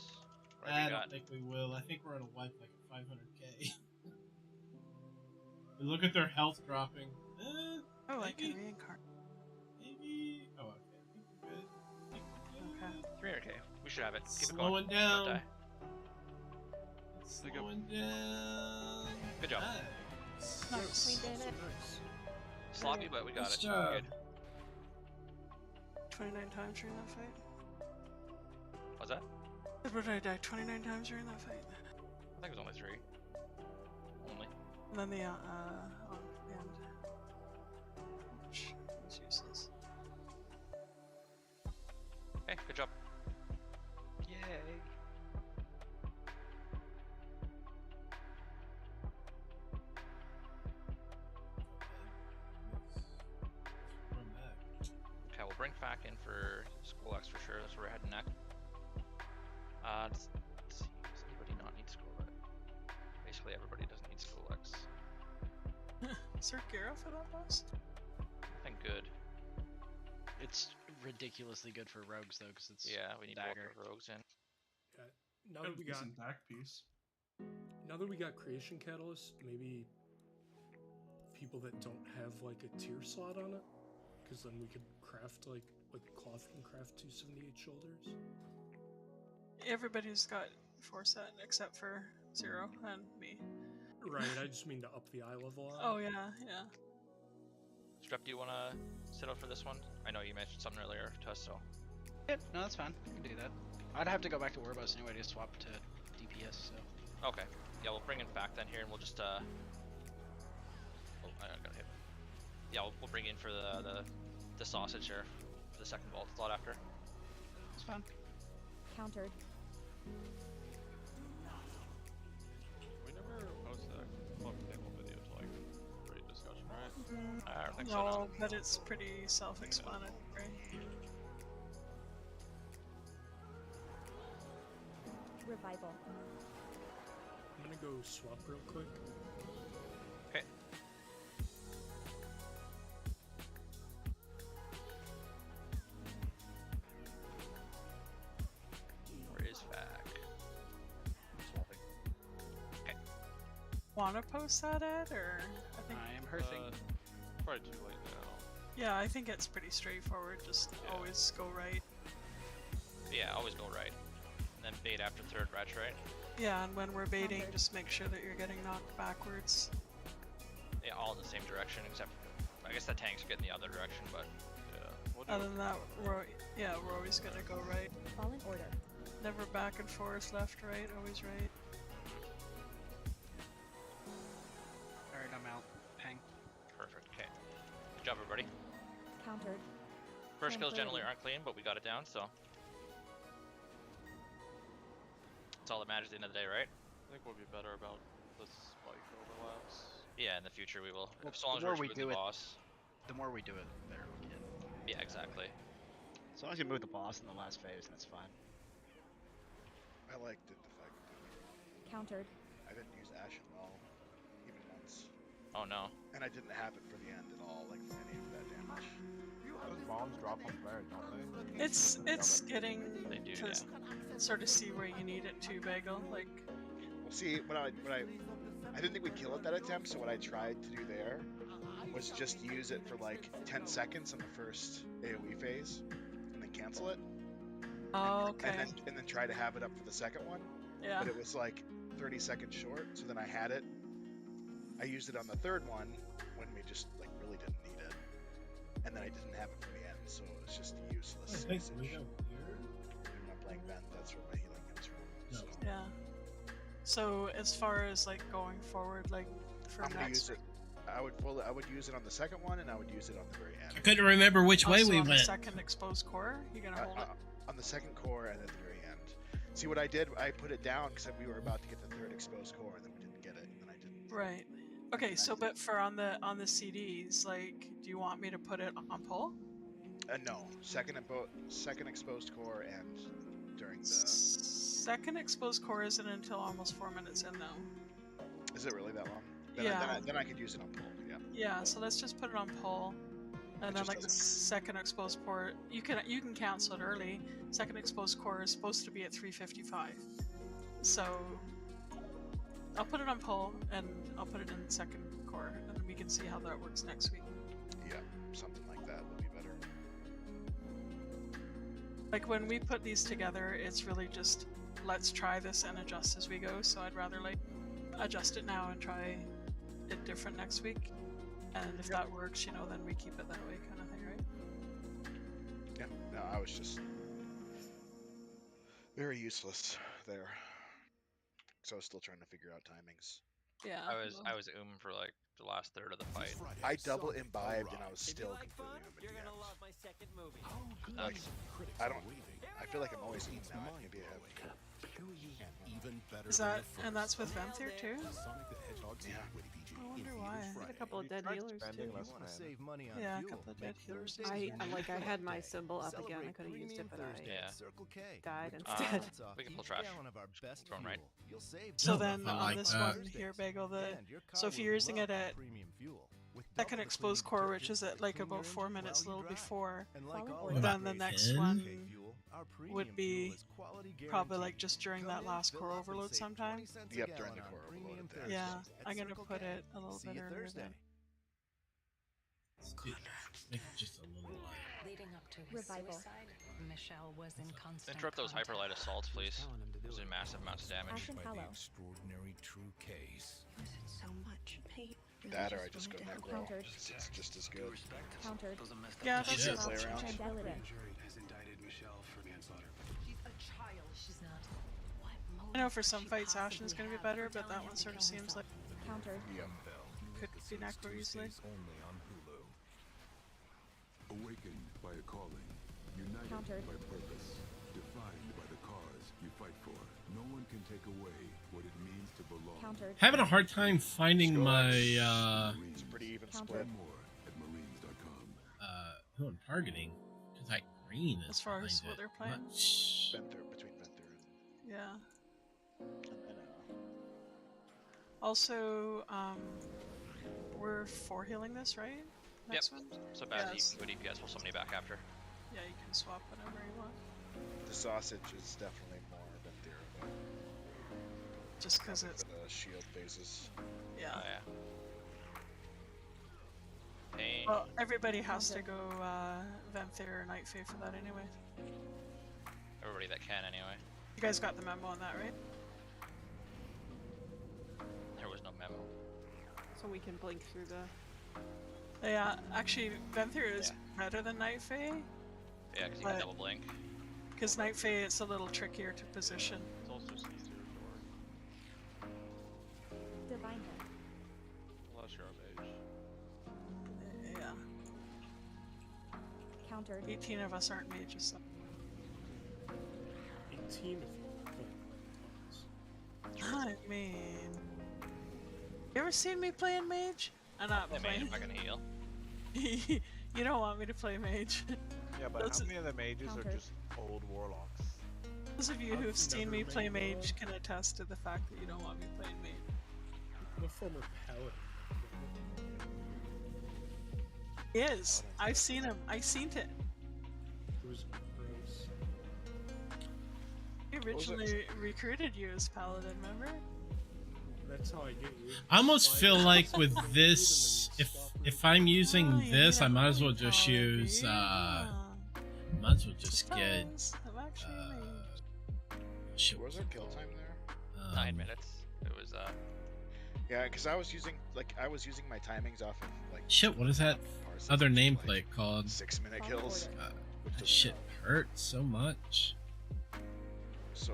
What I have you don't got? think we will. I think we're at a wipe like 500k. Look at their health dropping. Oh, I can maybe. reincarnate. Maybe. Oh, okay. I think we're good. Okay. 300k. We should have it. Keep it Slowing going. down. Don't die. Slowing down. Good job. Nice. We did it. Sloppy, but we got Nice it. job. Good. 29 times during that fight. What's that? But I died 29 times during that fight. I think it was only 3. Only. And then the end. Which was useless. Hey, good job. Yay. Okay, we'll bring Fack in for School X for sure. That's where we're heading next. Let's see. Does anybody not need School X? Basically, everybody doesn't need School X. Is there Gara for that boss? I think good. It's ridiculously good for rogues though, because it's Yeah, we need dagger. both the rogues in. Okay. Now that we got decent back piece. Now that we got Creation Catalyst, maybe people that don't have like a tier slot on it, because then we could craft like Cloth can craft 278 shoulders. Everybody's got 4 set except for 0 and me. Right, I just mean to up the eye level on. Oh yeah, yeah. Strep, do you want to sit out for this one? I know you mentioned something earlier to us, so. Yeah, no, that's fine. I can do that. I'd have to go back to Warboss anyway to swap to DPS, so. Okay. Yeah, we'll bring in Fack then here, and we'll just Oh, I got hit. Yeah, we'll bring in for the sausage here for the second vault slot after. It's fine. Countered. We never posted a club table video to like great discussion, right? I don't think so. No, No. but it's pretty self-explanatory. Revival. I'm gonna go swap real quick. Okay. Where is Fack? Swapping. Okay. Wanna post that Ed, or I think I am hurting. Probably too late now. yeah, I think it's pretty straightforward. Just always go right. Yeah, always go right. And then bait after third retch, right? Yeah, and when we're baiting, just make sure that you're getting knocked backwards. Yeah, all in the same direction, except I guess the tanks get in the other direction, but yeah. We'll do Other it. than that, we're always gonna go right. Fallen Order. Never back and forth, left, right, always right. Alright, I'm out. Hang. perfect. Okay. Good job, everybody. Countered. First kills 10:30. generally aren't clean, but we got it down, so. That's all that matters at the end of the day, right? I think we'll be better about the spike overlaps. Yeah, in the future we will. Well, As long as the more we're we with do the it, boss. the more we do it, the better we get. Yeah, exactly. As long as you move the boss in the last phase, that's fine. I liked it the fact that Countered. I didn't use Ashen Wall even once. Oh no. And I didn't have it for the end at all, like for any of that damage. Those bombs drop on fire, don't they? It's getting They do, to sort of see where you need it to, Bagel. Like, Well, see, I didn't think we'd kill it that attempt, so what I tried to do there was just use it for like 10 seconds in the first AoE phase, and then cancel it. oh, okay. And then try to have it up for the second one. Yeah. But it was like 30 seconds short, so then I had it. I used it on the third one when we just like really didn't need it, and then I didn't have it for the end, so it was just useless. Thanks, we usage. go here. In my blank vent, that's where my healing comes from. No. So Yeah. So as far as like going forward, like for I'm gonna next use it. I would use it on the second one, and I would use it on the very end. I couldn't remember which way also we on the went. second exposed core, you're gonna hold it. On the second core and at the very end. See what I did? I put it down because we were about to get the third exposed core, and then we didn't get it, and then I didn't. Right. Okay, so but for on the CDs, like, do you want me to put it on pull? No, second exposed core and during the. Second exposed core isn't until almost 4 minutes in, though. Is it really that long? Then Yeah. then I could use it on pull. Yeah. Yeah, so let's just put it on pull. And then just like the second exposed core, you can cancel it early. Second exposed core is supposed to be at 355. So I'll put it on pull and I'll put it in second core, and then we can see how that works next week. Yeah, something like that would be better. Like when we put these together, it's really just let's try this and adjust as we go. So I'd rather like adjust it now and try it different next week. And if that works, you know, then we keep it that way, kind of thing, right? Yeah, no, I was just very useless there. So I was still trying to figure out timings. Yeah. I was for like the last third of the fight. I double imbibed and I was still completely numb at the end. Like, I feel like I'm always eating now. Maybe I have. Is that, and that's with Venthyr too? Yeah. I wonder why. I had a couple of dead healers too. Yeah, a couple of dead healers. I had my symbol up again. I could have used it, but I died instead. We can pull trash. Throw 'em right. So then on this one here, Bagel, so if you're using it at second exposed core, which is at like about 4 minutes a little before, then the next one would be probably like just during that last core overload sometime. Yep, during the core overload. There. Yeah, I'm gonna put it a little bit earlier then. Make it just a little light. Leading up to his suicide, Michelle was in constant Interrupt those contact. hyperlight assaults, please. Those do massive amounts of damage. Ashen Hollow. Extraordinary true case. Was in so much pain. That or I just go necro. Countered. It's just as good. Countered. Yeah, that's Yeah. an Play option. around. Tranquility. She's a child. She's not. I know for some fights Ashen's gonna be better, but that one sort of seems like Countered. Yep. could be necro easily. Only on Hulu. Awakened by a calling, united Countered. by purpose, defined by the cause you fight for. No one can take away what it means to belong. Countered. Having a hard time finding my It's a pretty even Countered. split. More at marines.com. who I'm targeting, because like green is As far as behind what it. they're playing. Much. Between Venthyr Yeah. and Also, we're four healing this, right? Next one? So bad Yes. you can put DPS, pull somebody back after. Yeah, you can swap whenever you want. the sausage is definitely more Venthyr, but Just because probably it's. for the shield phases. Yeah. Oh yeah. Pain. Well, everybody has to go Venthyr or Night Fae for that anyway. Everybody that can anyway. You guys got the memo on that, right? There was no memo. So we can blink through the. Yeah, actually, Venthyr is better than Night Fae. Yeah, because you can double blink. Because Night Fae, it's a little trickier to position. It's also see-through door. Divine Hit. Unless you're a mage. Yeah. Countered. 18 of us aren't mages. So. 18 if you I mean, you ever seen me playing mage? I'm not I mean, playing. if I can heal. You don't want me to play mage. Yeah, but Those- how many of the mages are Countered. just old warlocks? Those of you I've who've seen never me play made mage can attest to the fact that you don't want me playing mage. I'm a former paladin. He is. I've seen him. I seen it. It was gross. He originally recruited you as paladin, remember? That's how I get you. I almost feel like with this, if I'm using this, I might as well just use. Might as well just get. I'm actually Shit. What was our kill time there? 9 minutes. It was Yeah, because I was using my timings off of like. Shit, what is that Parse, other which is, nameplate like, called? 6 minute kills. That shit hurts so much. So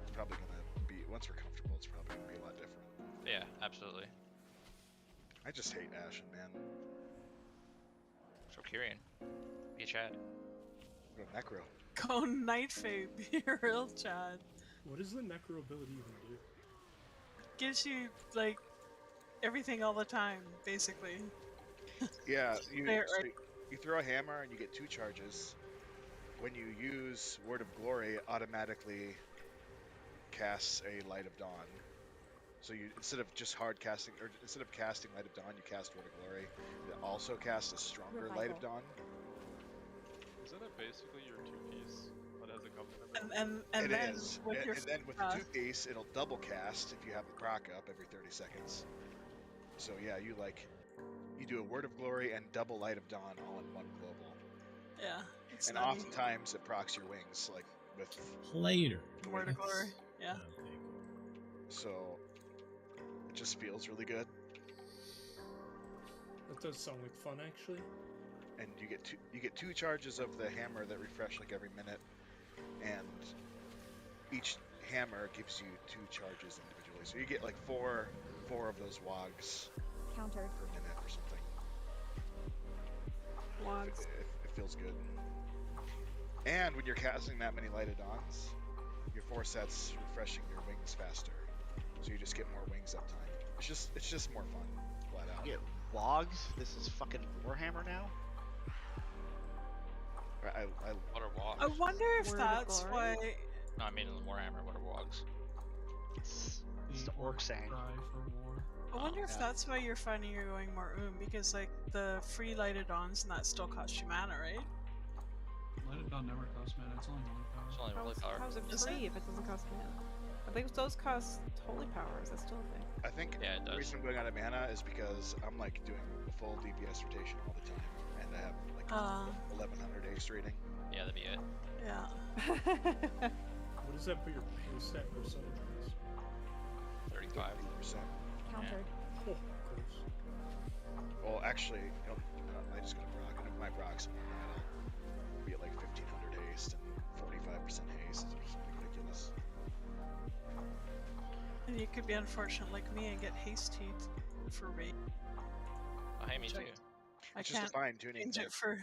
it's probably gonna be once we're comfortable. It's probably gonna be a lot different. yeah, absolutely. I just hate Ashen, man. So Kyrian, be a Chad. Go Necro. Go Night Fae, be a real Chad. What does the necro ability even do? Gives you, like, everything all the time, basically. Yeah, you, There, so right. you throw a hammer and you get 2 charges. When you use Word of Glory, it automatically casts a Light of Dawn. So you instead of just hard casting, or instead of casting Light of Dawn, you cast Word of Glory. It also casts a stronger Light of Dawn. Isn't it basically your 2-piece, but as a government? And It then is. with your And then with the 2-piece, it'll double cast if you have the proc up every 30 seconds. So yeah, you do a Word of Glory and double Light of Dawn all in one global. Yeah. It's And nutty. oftentimes it procs your wings, like with Later. Word of Glory. Yeah. So it just feels really good. That does sound like fun, actually. And you get two charges of the hammer that refresh like every minute, and each hammer gives you 2 charges individually. So you get like four of those wogs Countered. per minute or something. Wogs. It feels good. And when you're casting that many Light of Dawns, your 4 sets refreshing your wings faster, so you just get more wings uptime. It's just more fun, flat out. You get wogs? This is fucking Warhammer now? What are wogs? I wonder if Word of that's Glory? why. No, I mean in Warhammer. What are wogs? It's the orc saying. Cry for war. I wonder if that's why you're finding you're going more because like the free lighted dawns and that still costs you mana, right? Light of Dawn never costs mana, it's only holy power. It's only really power. How's it Is free it? if it doesn't cost mana? I think those cost holy powers. That's still a thing. I think Yeah, it the does. reason I'm going out of mana is because I'm like doing a full DPS rotation all the time, and I have like 1100 ace rating. Yeah, that'd be it. Yeah. What does that put your pace at percentage as? 35. 30%. Countered. Oh, gross. Well, actually, I just got a proc, and if my procs I'll be at like 1500 haste and 45% haste or something ridiculous. And you could be unfortunate like me and get haste heat for rate. Oh, hey, me too. I It's just a can't fine tuning change thing. it for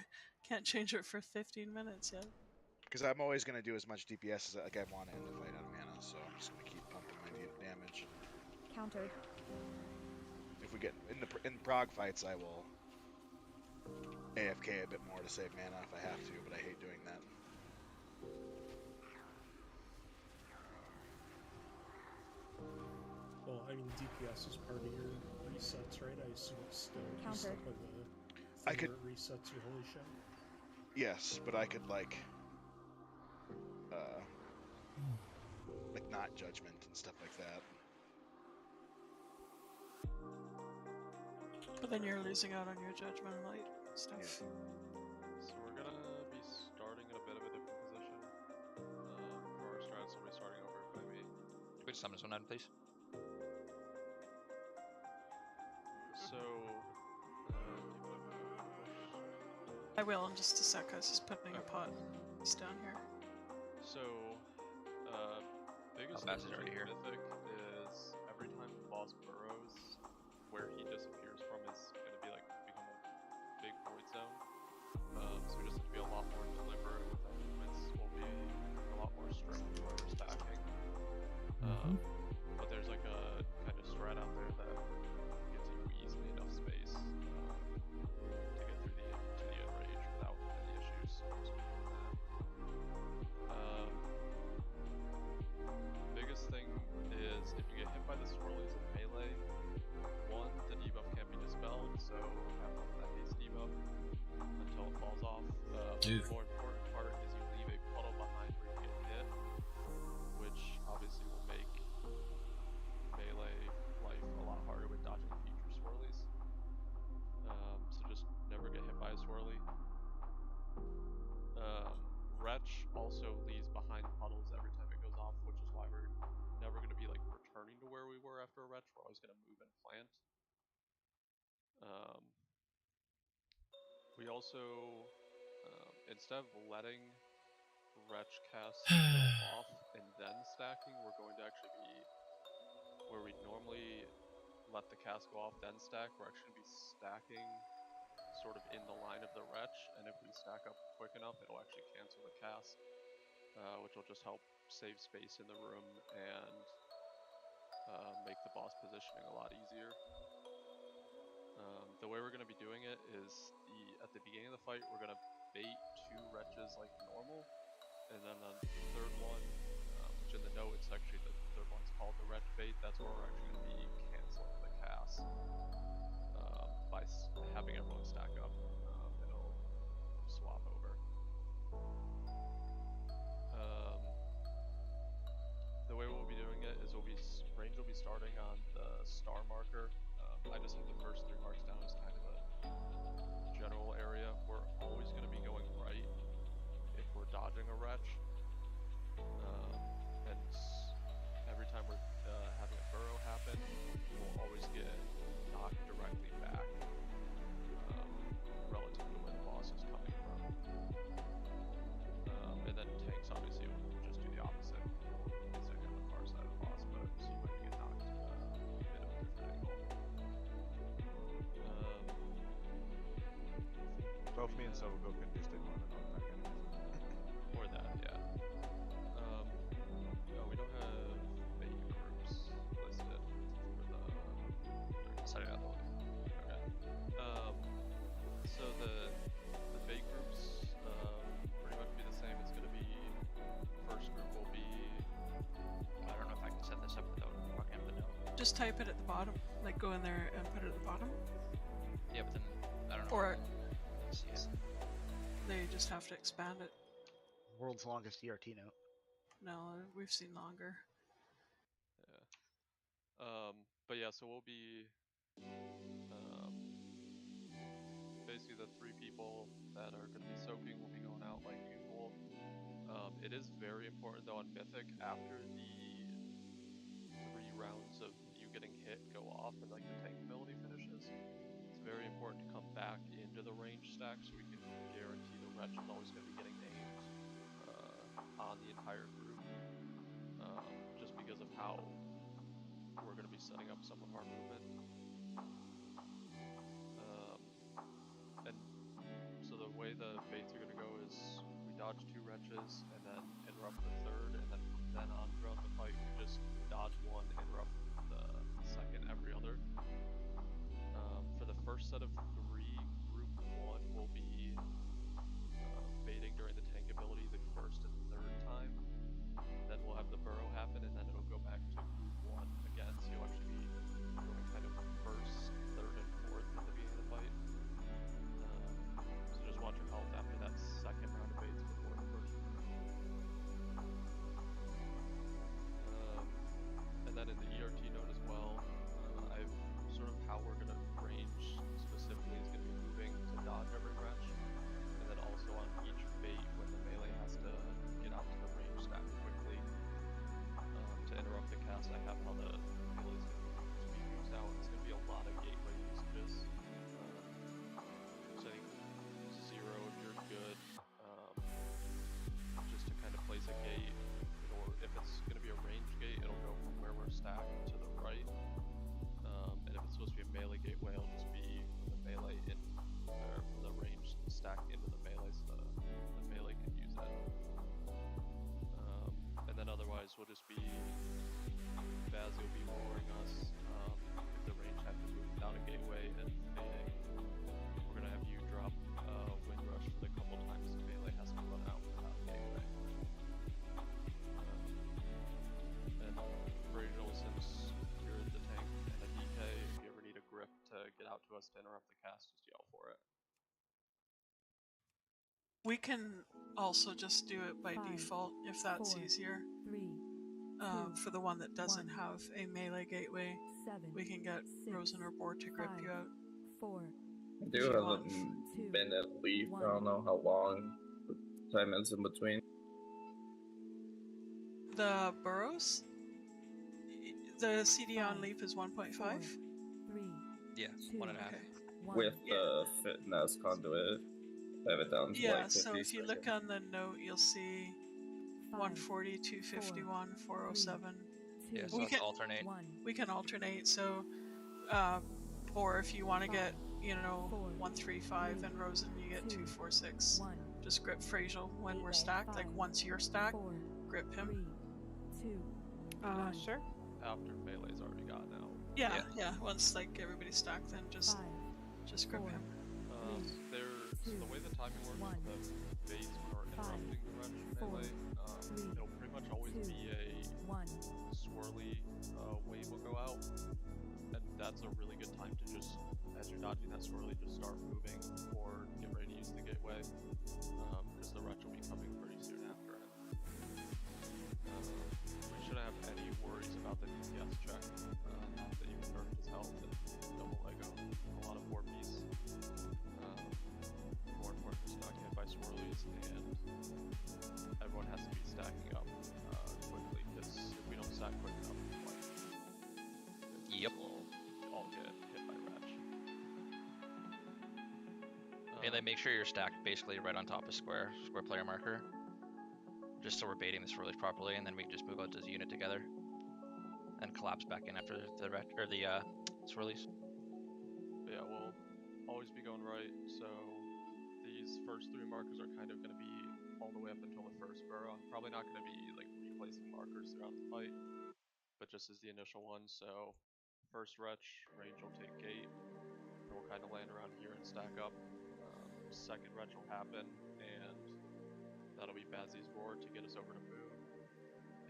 for 15 minutes yet. Because I'm always going to do as much DPS as like I want to end the fight out of mana, so I'm just going to keep pumping my damage. Countered. If we get in prog fights, I will AFK a bit more to save mana if I have to, but I hate doing that. Well, I mean, DPS is part of your resets, right? I assume it's still Countered. stuck with the I thing could- where it resets your holy shit. Yes, but I could like not judgment and stuff like that. But then you're losing out on your judgment light stuff. Yeah. So we're gonna be starting in a bit of a different position. For our strats, we'll be starting over by me. Can we just summon this one down, please? So, I will in just a sec. I was just putting a pot down here. So, biggest Bass is thing already with here. Mythic is every time the boss burrows, where he disappears from is going to be like become a big void zone. So we just have to be a lot more deliberate with our movements. We'll be a lot more strict with where we're stacking. But there's like a kind of strat out there that gives you easily enough space to get through to the enrage without any issues. So we're doing that. Biggest thing is if you get hit by the swirlies in melee, one, the debuff can't be dispelled, so have fun with that haste debuff until it falls off. The more important part is you leave a puddle behind where you get hit, which obviously will make melee life a lot harder with dodging future swirlies. So just never get hit by a swirly. Wretch also leaves behind puddles every time it goes off, which is why we're never going to be like returning to where we were after a Wretch. We're always going to move and plant. We also, instead of letting Wretch cast off and then stacking, we're going to actually be where we normally let the cast go off then stack. We're actually going to be stacking sort of in the line of the Wretch, and if we stack up quick enough, it'll actually cancel the cast, which will just help save space in the room and make the boss positioning a lot easier. The way we're going to be doing it is at the beginning of the fight, we're going to bait 2 Wretches like normal, and then on the third one, which in the note it's actually the third one's called the Wretch bait, 8, that's where we're actually going to be canceling the cast by having everyone stack up. It'll swap over. The way we'll be doing it is range will be starting on the star marker. I just have the first 3 marks down as kind of a general area. We're always going to be going right if we're dodging a wretch. And every time we're having a burrow happen, we'll always get knocked directly back relative to where the boss is coming from. And then tanks obviously will just do the opposite. It's like on the far side of the boss, but so you might get knocked a bit of a different angle. Both me and SotFO can just ignore the knockback enemies. Or that, yeah. Oh, we don't have any groups listed for the... I'll set it up. Okay. So the bait groups pretty much be the same. It's going to be... First group will be... I don't know if I can set this up without fucking up the note. Just type it at the bottom. Like go in there and put it at the bottom. Yeah, but then I don't know. Or See it. they just have to expand it. World's longest ERT note. No, we've seen longer. Yeah. But yeah, so we'll be basically the 3 people that are going to be soaking will be going out like usual. It is very important though on Mythic, after the 3 rounds of you getting hit go off and like the tank ability finishes, it's very important to come back into the range stack so we can guarantee the wretch is always going to be getting aimed on the entire group, just because of how we're going to be setting up some of our movement. And so the way the baits are going to go is we dodge 2 wretches and then interrupt the 3rd, and then on throughout the fight we just dodge 1, interrupt the 2nd every other. For the first set of 3, group 1 will be baiting during the tank ability the 1st and 3rd time. Then we'll have the burrow happen, and then it'll go back to group 1 again. So you'll actually be going kind of 1st, 3rd, and 4th at the beginning of the fight. So just watch your health after that 2nd round of baits before the 1st. And then in the ERT note as well, I've sort of how we're going to range specifically is going to be moving to dodge every wretch, and then also on each bait when the melee has to get out to the range stack quickly to interrupt the cast. I have how the melee is going to be used out. It's going to be a lot of gateway usages. So I think 0 if you're good, just to kind of place a gate, or if it's going to be a range gate, it'll go from where we're stacked to the right. And if it's supposed to be a melee gateway, it'll just be the melee in, or from the range stack into the melee, so the melee can use it. And then otherwise, we'll just be Bazzy will be roaring us if the range happens without a gateway and baiting. We're gonna have you drop wind rush for the couple times the melee has to run out without a gateway. And Rachel, since you're the tank and a DK, if you ever need a grip to get out to us to interrupt the cast, just yell for it. We can also just do it by default if that's easier. 3, for the one that doesn't have a melee gateway, we can get Rosen or Boar to grip you out. 4. I do have a minute leaf. I don't know how long the time is in between. The burrows? The CD on leaf is 1.5? 3. Yeah, 1.5. Okay. With the fitness conduit, I have it down to Yeah, like 50 so if you look seconds. on the note, you'll see 140, 251, 407. Yeah, so let's alternate. We can alternate, so, or if you want to get, 135 and Rosen, you get 246. Just grip Frasiel when we're stacked, like once you're stacked, grip him. 2. Sure. After melee's already gotten out. Yeah, once like everybody's stacked, then just grip him. So the way the timing works with the baits are interrupting the wretch melee, it'll pretty much always be a swirly wave that's a really good time to just, as you're dodging that swirly, just start moving or get ready to use the gateway, because the wretch will be coming pretty soon after it. We shouldn't have any worries about the DPS check. Not that you nerfed his health and double Lego. A lot of 4Ps. More important just not get hit by swirlies, and everyone has to be stacking up quickly, because if we don't stack quick enough, we'll all get hit by wretch. Melee, make sure you're stacked basically right on top of square player marker, just so we're baiting the swirlies properly, and then we can just move out as a unit together and collapse back in after the swirlies. But yeah, we'll always be going right, so these first 3 markers are kind of going to be all the way up until the first burrow. I'm probably not going to be like replacing markers throughout the fight, but just as the initial one. So first wretch, range will take gate, and we'll kind of land around here and stack up. Second wretch will happen, and that'll be Bazzy's roar to get us over to move.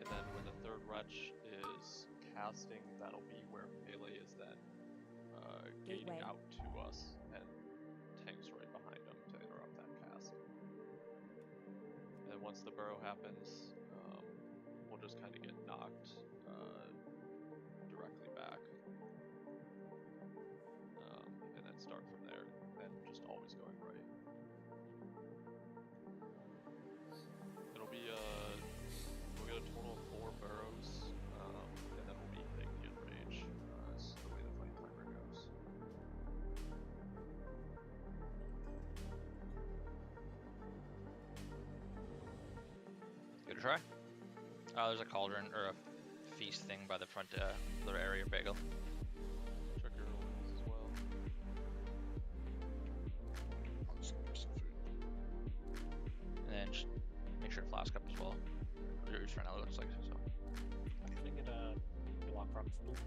And then when the third wretch is casting, that'll be where melee is then gating out to us, and tanks right behind him to interrupt that cast. And once the burrow happens, we'll just kind of get knocked directly back, and then start from there, and just always going right. It'll be we'll get a total of 4 burrows, and then we'll be hitting the enrage. Is the way the fight timer goes. Give it a try. There's a cauldron or a feast thing by the front little area bagel. Check your rolls as well. I'll just grab some food. And then just make sure to flask up as well. You're just right now, it looks like so. Can I get a Warcraft food?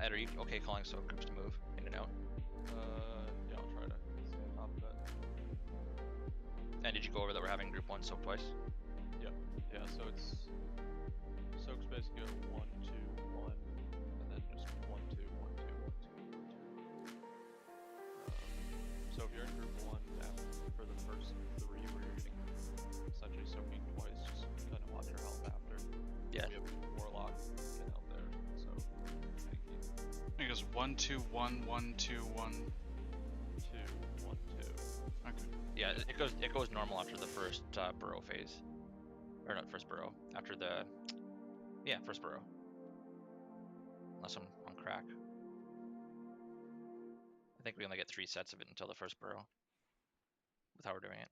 Ed, are you okay calling so groups to move in and out? Yeah, I'll try to stay on top of it. And did you go over that we're having group 1 soak twice? Yep. Yeah, so it's soaks basically go 1, 2, 1, and then just 1, 2, 1, 2, 1, 2, 1, 2. So if you're in group 1 for the first 3 where you're getting essentially soaking twice, just kind of watch your health after. Yeah. We have Warlock getting out there, so tanky. It goes 1, 2, 1, 1, 2, 1. 2, 1, 2. Okay. Yeah, it goes normal after the first burrow phase. Or not first burrow, after the first burrow. Unless I'm on crack. I think we only get 3 sets of it until the first burrow. With how we're doing it.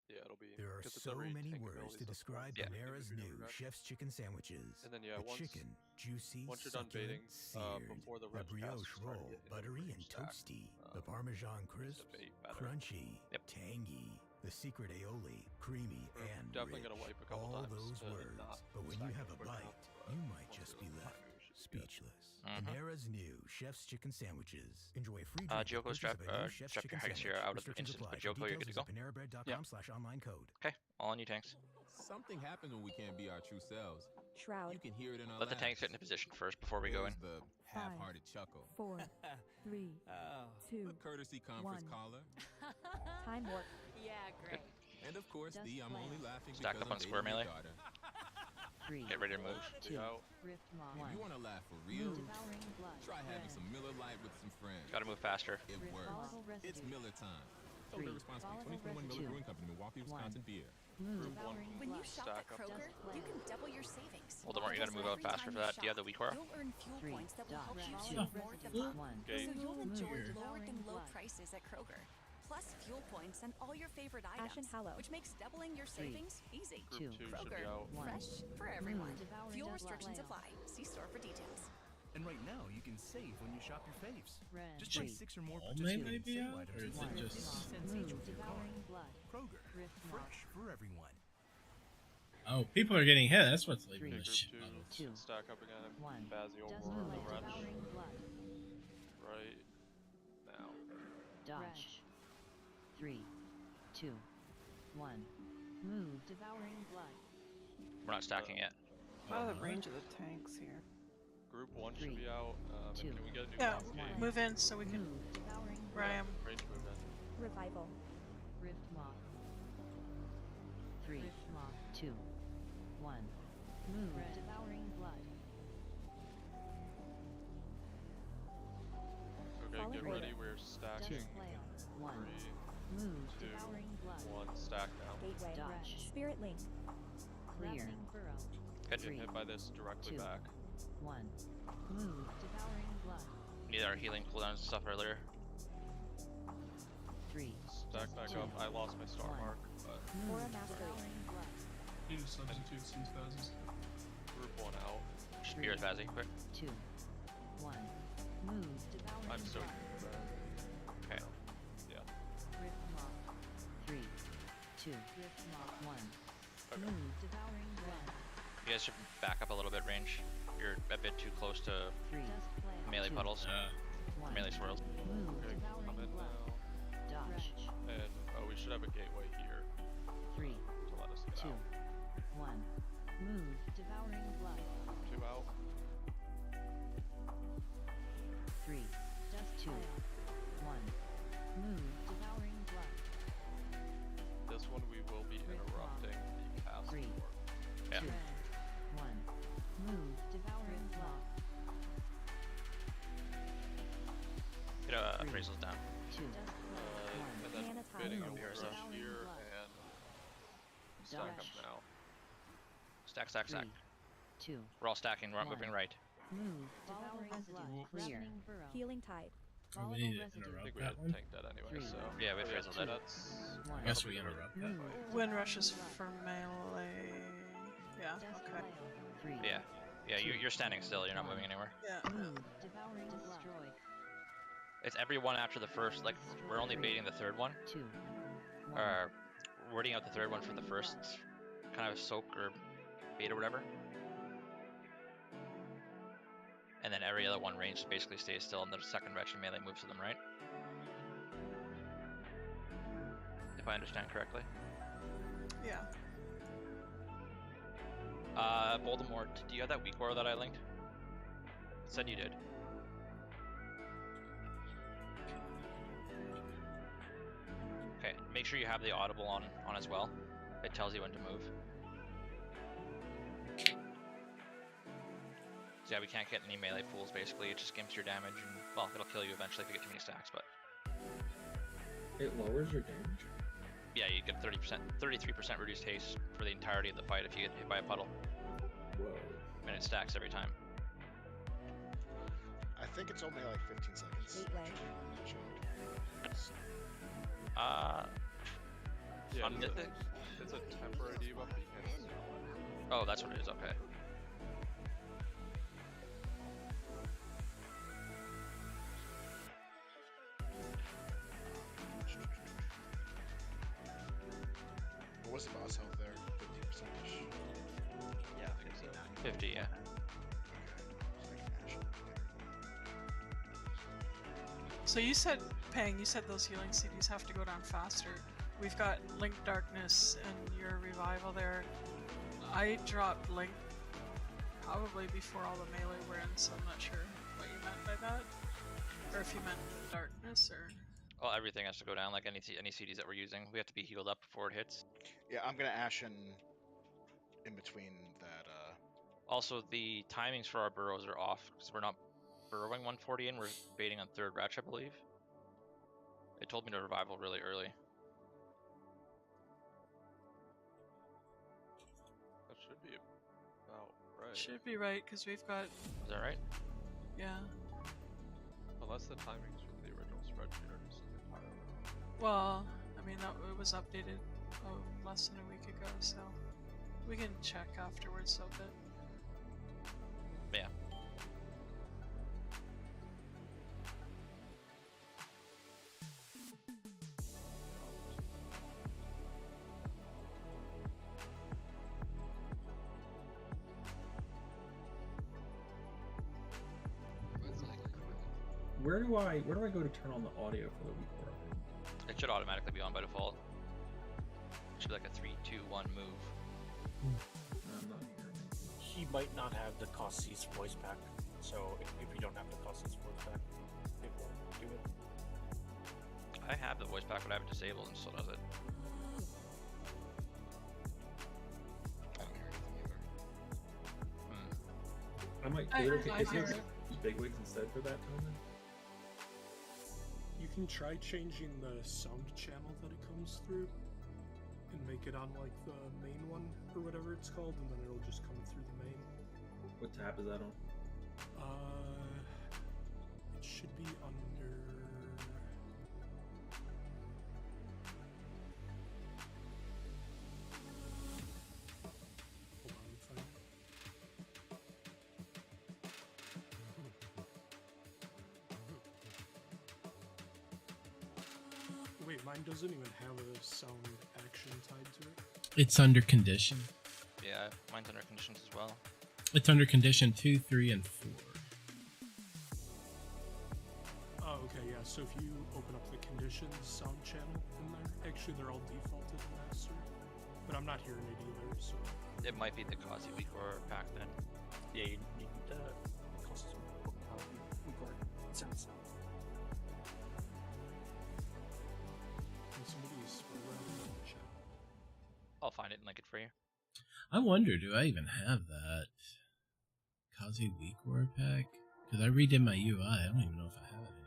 Yeah, it'll be. There are so many words to describe Panera's new Chef's Chicken Sandwiches. And then yeah, the once chicken, juicy, you're done succulent, baiting, seared, before the the red cast brioche is starting to roll, get into buttery the and stack, toasty, the Parmesan crisp, crunchy, tangy, the secret aioli, creamy and definitely rich. gonna wipe a couple All times those to words, not but when you stack have a quick bite, enough, you might just be left speechless. Mhm. Panera's new Chef's Chicken Sandwiches. Enjoy free drink with Joko, purchase strap of a new Chef's your Chicken haggis Sandwich. here out of Restrictions instance, apply. but Joko, For you're good to details, go. visit paneraBread.com/online code. Okay, all on you tanks. Something happens when we can't be our true selves. Shroud. You can hear it in our Let the tanks laughs. get into position first before we go in. There's the half-hearted chuckle. 4, 3, 2, A courtesy conference 1. caller. Time warp. Yeah, great. And of course, the I'm only laughing Stack because up on I'm square dating melee. your daughter. 3, Get ready to move. 2, Go. Rift Maw If 1. you want to laugh for real, Devouring blood. try having some Miller Lite with some friends. Gotta move faster. It Rift works. volatile It's residue. Miller time. 3, Sold responsibly. 2021 Miller volatile Brewing Company, Milwaukee, Wisconsin beer. Move. Devouring When you blood. shop Stack at up. Kroger, Just you can double your savings. Hold on, you gotta move out Every faster time for that. Do you have the shop, weak core? You'll earn fuel 3, points that will help you dot, save more at the pump. one. Okay. So you'll enjoy Move. lower than low Blood. prices at Kroger. Plus fuel points and all your favorite Ashen items, Hallow. which makes doubling your 3, savings easy. Group 2 should be Kroger, out. 1. fresh for everyone. Devouring Fuel does restrictions layoff. apply. See store for details. And right now, you can save when you shop your faves. Red. Just buy 3, 6 or more All may participating be sale out, items or and is save it 50 just... cents each Move. with your card. Devouring blood. Kroger, Rift Maw. fresh for everyone. Oh, people are getting hit. That's what's Okay, leaving group the 2 shit bottles. should stack up again. 1. Bazzy will Does roar the move. wretch Devouring blood. right now. Dodge. 3, 2, 1. Move. Devouring blood. We're not stacking yet. Out of the range of the tanks here. Group 1 should be out. And can we get a new Yeah, boss gate? move in so we can. Where I am. Range move in. Revival. Rift Moth. 3, 2, 1. Move. Devouring blood. Okay, Fallen get Raider. ready. We're stacking. 1. 3, Move. 2, Devouring blood. 1. Stack now. Gateway. Dodge. Spirit Link. Clear. Burrow. Get 3, hit by this directly 2, back. 1. Move. Devouring blood. Need our healing cooldowns and stuff earlier. 3. Stack back up. I lost my star mark, but Aura Mastery. Need to substitute some spells. group 1 out. Spirit Vazzy, quick. 2, 1. Move. Devouring I'm so blood. Okay. Yeah. Rift Moth. 3, 2. Rift Moth. 1. Okay. Move. Devouring blood. You guys should back up a little bit, range. You're a bit too close to 3. melee puddles. 1. Melee swirls. Move. Okay, Devouring I'm in blood. now. Dodge. And we should have a gateway here 3, to let us get 2, out. 1. Move. Devouring blood. 2 out. 3, 2, 1. Move. Devouring blood. This one we will be interrupting the cast 3, for. Yeah. 2, 1. Move. Devouring blood. Get appraisals down. 2, And then Mana bidding tile. up Here's rush that. here and stack up Dodge. now. Stack, stack, stack. 3, 2. We're all stacking. We're not One. moving right. Move. Devouring blood. Clear. Ravening burrow. Healing Tide. Oh, we need to I think interrupt we that had one. tanked that anyway, 3, so. Yeah, we Oh, appraisal that. that's. One. Guess that'll we be the interrupt that. Move. Wind rushes for melee. Yeah. Okay. 3. Yeah. Yeah, you're standing still. You're not moving anywhere. Yeah. Move. Devouring destroy. It's every one after the first. Like, we're only baiting the third one. 2, 1. Or wording out the third one for the first kind of soak or bait or whatever. And then every other one range basically stays still, and the second wretched melee moves to them, right? If I understand correctly. Yeah. Voldemort, do you have that weak aura that I linked? It said you did. Okay, make sure you have the audible on as well. It tells you when to move. So yeah, we can't get any melee fools basically. It just gimps your damage, and well, it'll kill you eventually if you get too many stacks. But it lowers your damage. yeah, you get 30%, 33% reduced haste for the entirety of the fight if you get hit by a puddle. Whoa. And it stacks every time. I think it's only like 15 seconds. Gateway. Yeah, On Mythic? it's a temporary debuff, but you can't spell it. Oh, that's what it is. Okay. What was the boss health there? 50%? Yeah, 59. 50, yeah. So you said, Pang, you said those healing CDs have to go down faster. We've got Link Darkness and your revival there. I dropped Link probably before all the melee were in, so I'm not sure what you meant by that. Or if you meant Darkness, or... Well, everything has to go down, like any CDs that we're using. We have to be healed up before it hits. Yeah, I'm gonna Ashen in between that. Also, the timings for our burrows are off, because we're not burrowing 140 in, we're baiting on third retch, I believe. It told me to revival really early. That should be about right. Should be right, because we've got... Is that right? Yeah. Unless the timings from the original spreadsheet are just entirely. Well, I mean, it was updated less than a week ago, so we can check afterwards, so that... Yeah. Where do I go to turn on the audio for the weak aura? It should automatically be on by default. It should be like a 3, 2, 1 move. I'm not here. He might not have the Cossy's voice pack, so if you don't have the Cossy's voice pack, it won't do it. I have the voice pack, but I have it disabled and still does it. I don't hear anything either. I might I use hear it. bigwigs instead for that, Tillman. You can try changing the sound channel that it comes through and make it on like the main one or whatever it's called, and then it'll just come through the main. What tab is that on? It should be under. Hold on, I'm finding it. Wait, mine doesn't even have a sound action tied to it. It's under condition. Yeah, mine's under conditions as well. It's under condition 2, 3, and 4. Oh, okay, yeah. So if you open up the conditions sound channel in there, actually they're all defaulted to master, but I'm not hearing it either. So It might be the Cosy Weakor pack then. Yeah, you need the Cossy's Weakor sounds. can somebody spell that in the chat? I'll find it and link it for you. I wonder, do I even have that Kazi Weakor pack? Because I redid my UI. I don't even know if I have it anymore.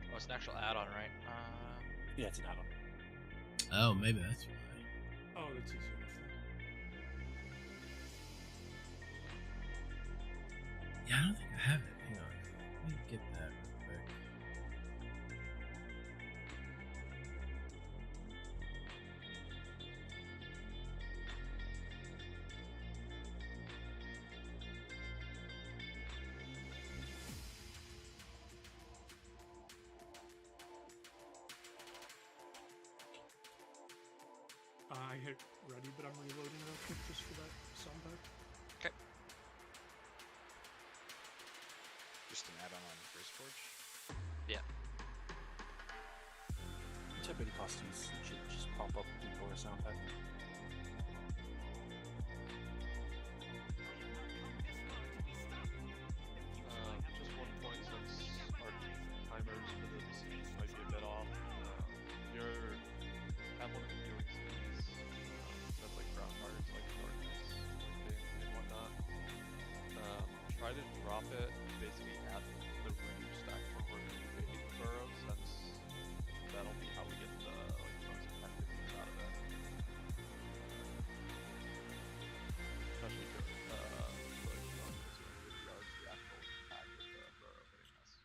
Oh, it's an actual add-on, right? Yeah, it's an add-on. Oh, maybe that's why. Oh, that's easy enough. Yeah, I don't think I have it. Hang on. Let me get that real quick. I hit ready, but I'm reloading real quick just for that sound pack. Okay. Just an add-on on Forge. Yeah. Type in Cossy's should just pop up before a sound pack. Just one point since our timers for this might be a bit off. You're have one of the viewing scenes that's like ground cards, like darkness, like and whatnot. Try to drop it basically at the root stack from where you created the burrow, since that'll be how we get the like most effective use out of it. Especially for like the actual impact of the burrow hitting us.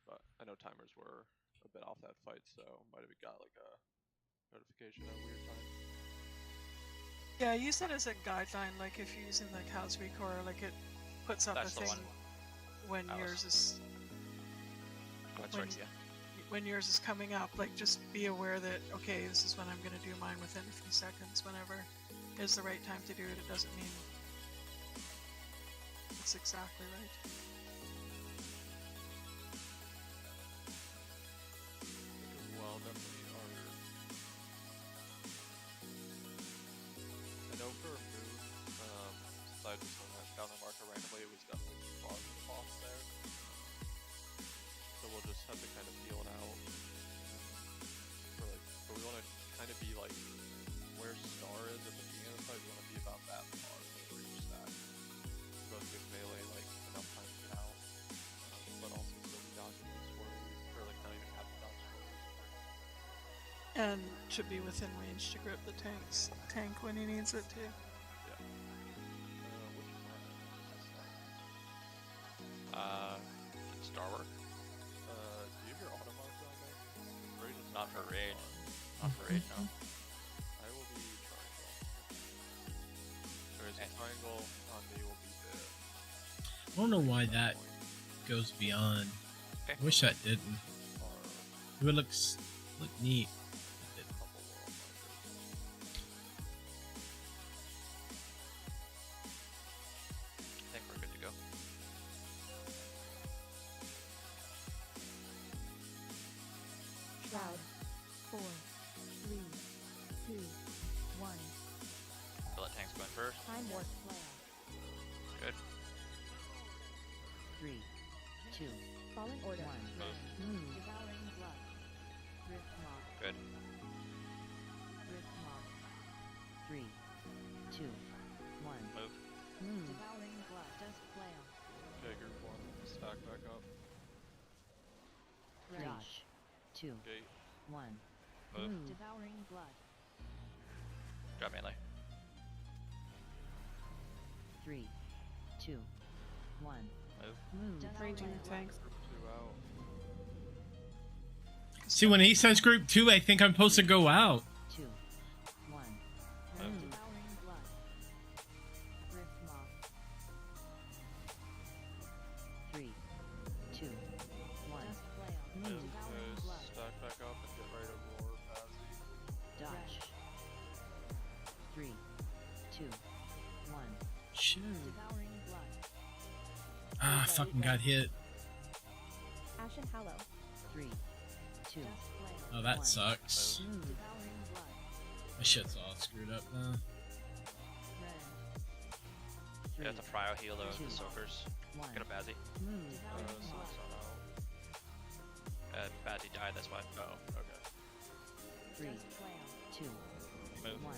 But I know timers were a bit off that fight, so might have got like a notification at a weird time. Yeah, use that as a guideline, like if you're using the Cosy Weakor, like it puts up That's a the thing one. when yours is That's when, right, yeah. when yours is coming up. Like just be aware that, okay, this is when I'm going to do mine within a few seconds. Whenever is the right time to do it, it doesn't mean it's exactly right. Well, definitely are. I know for a food, since I just found the marker randomly, it was definitely far off there. So we'll just have to kind of feel it out. But we want to kind of be like where Star is at the beginning of the fight. We want to be about that far for each stack. Both good melee, like enough time to get out, but also still be dodging the swirlies, or like not even have to dodge swirlies. And to be within range to grip the tank when he needs it to. Yeah. Which part is Star work. do you have your auto marker on there? Rage is Not for raid. Not for raid, no. I will be triangle. Whereas triangle on me will be the. I don't know why that goes beyond. Okay. I wish that didn't. It would look neat. I think we're good to go. Shroud. 4, 3, 2, 1. I'll let tanks go in first. Time warp. Good. 3, 2, Fallen order. 1. Move. Devouring blood. Rift mob. Good. Rift mob. 3, 2, 1. Move. Devouring blood. Dust flail. Okay, group 1, stack back up. Dodge. 2, Gate. 1. Move. Devouring blood. Drop melee. 3, 2, 1. Move. Raging tanks. 2 out. See, when he says group 2, I think I'm supposed to go out. 2, 1. Devouring blood. Rift mob. 3, 2, 1. Dust flail. Devouring blood. Stack back up and get ready to roar, Bazzy. Dodge. 3, 2, 1. Shoot. Devouring blood. Ah, I fucking got hit. Ashen Hallow. 3, 2. Oh, that sucks. Devouring blood. My shit's all screwed up now. You have to prio heal those the soakers. 1. Get a Bazzy. Bazzy died, that's why. Oh, okay. 3, 2, Move. 1.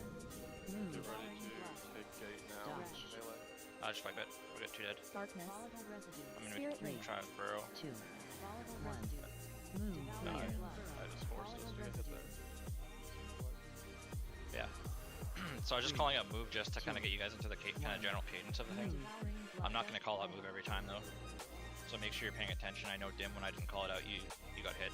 Get ready to take gate now. Dodge. Melee. I'll just wipe it. We got 2 dead. Darkness. Volatile residue. I'm Spirit gonna Link. try burrow. 2. Volatile residue. No, Devouring blood. I just forced us to get hit there. Yeah. So I was just calling out move just to kind of get you guys into the kind of general cadence of the thing. I'm not going to call out move every time though. So make sure you're paying attention. I know Dim, when I didn't call it out, you got hit.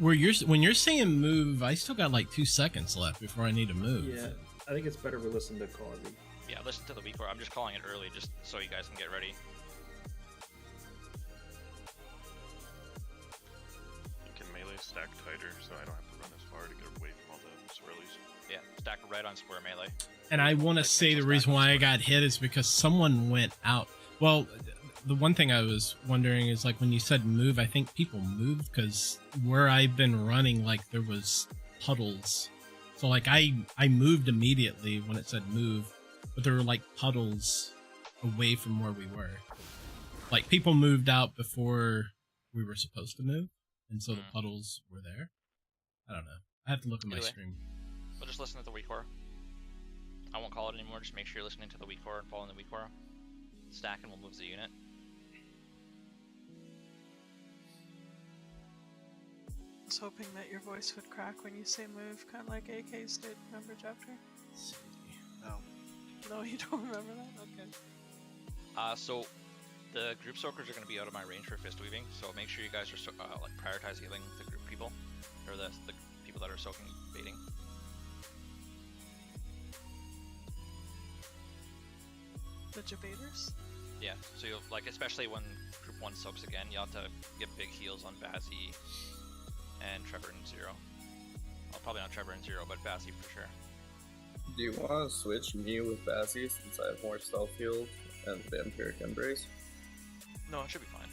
When you're saying move, I still got like 2 seconds left before I need to move. Yeah, I think it's better we listen to Causey. Yeah, listen to the weak core. I'm just calling it early just so you guys can get ready. You can melee stack tighter, so I don't have to run as far to get away from all the swirlies. Yeah, stack red on square melee. And I want to say the reason why I got hit is because someone went out. Well, the one thing I was wondering is, like, when you said move, I think people moved because where I've been running, like, there was puddles. So, like, I moved immediately when it said move, but there were, like, puddles away from where we were. Like, people moved out before we were supposed to move, and so the puddles were there. I don't know. I have to look at my Either way, stream. we'll just listen to the weak core. I won't call it anymore. Just make sure you're listening to the weak core and following the weak core. Stack and we'll move the unit. I was hoping that your voice would crack when you say move, kind of like AK's did. Remember, chapter? No. No, you don't remember that? Okay. So the group soakers are going to be out of my range for fist weaving, so make sure you guys are like prioritize healing the group people, or the people that are soaking baiting. The Jabaters? Yeah, so you'll, like, especially when group 1 soaks again, you'll have to get big heals on Bazzy and Trevor and Zero. Well, probably not Trevor and Zero, but Bazzy for sure. Do you want to switch me with Bazzy since I have more stealth heals and Vampiric Embrace? No, it should be fine.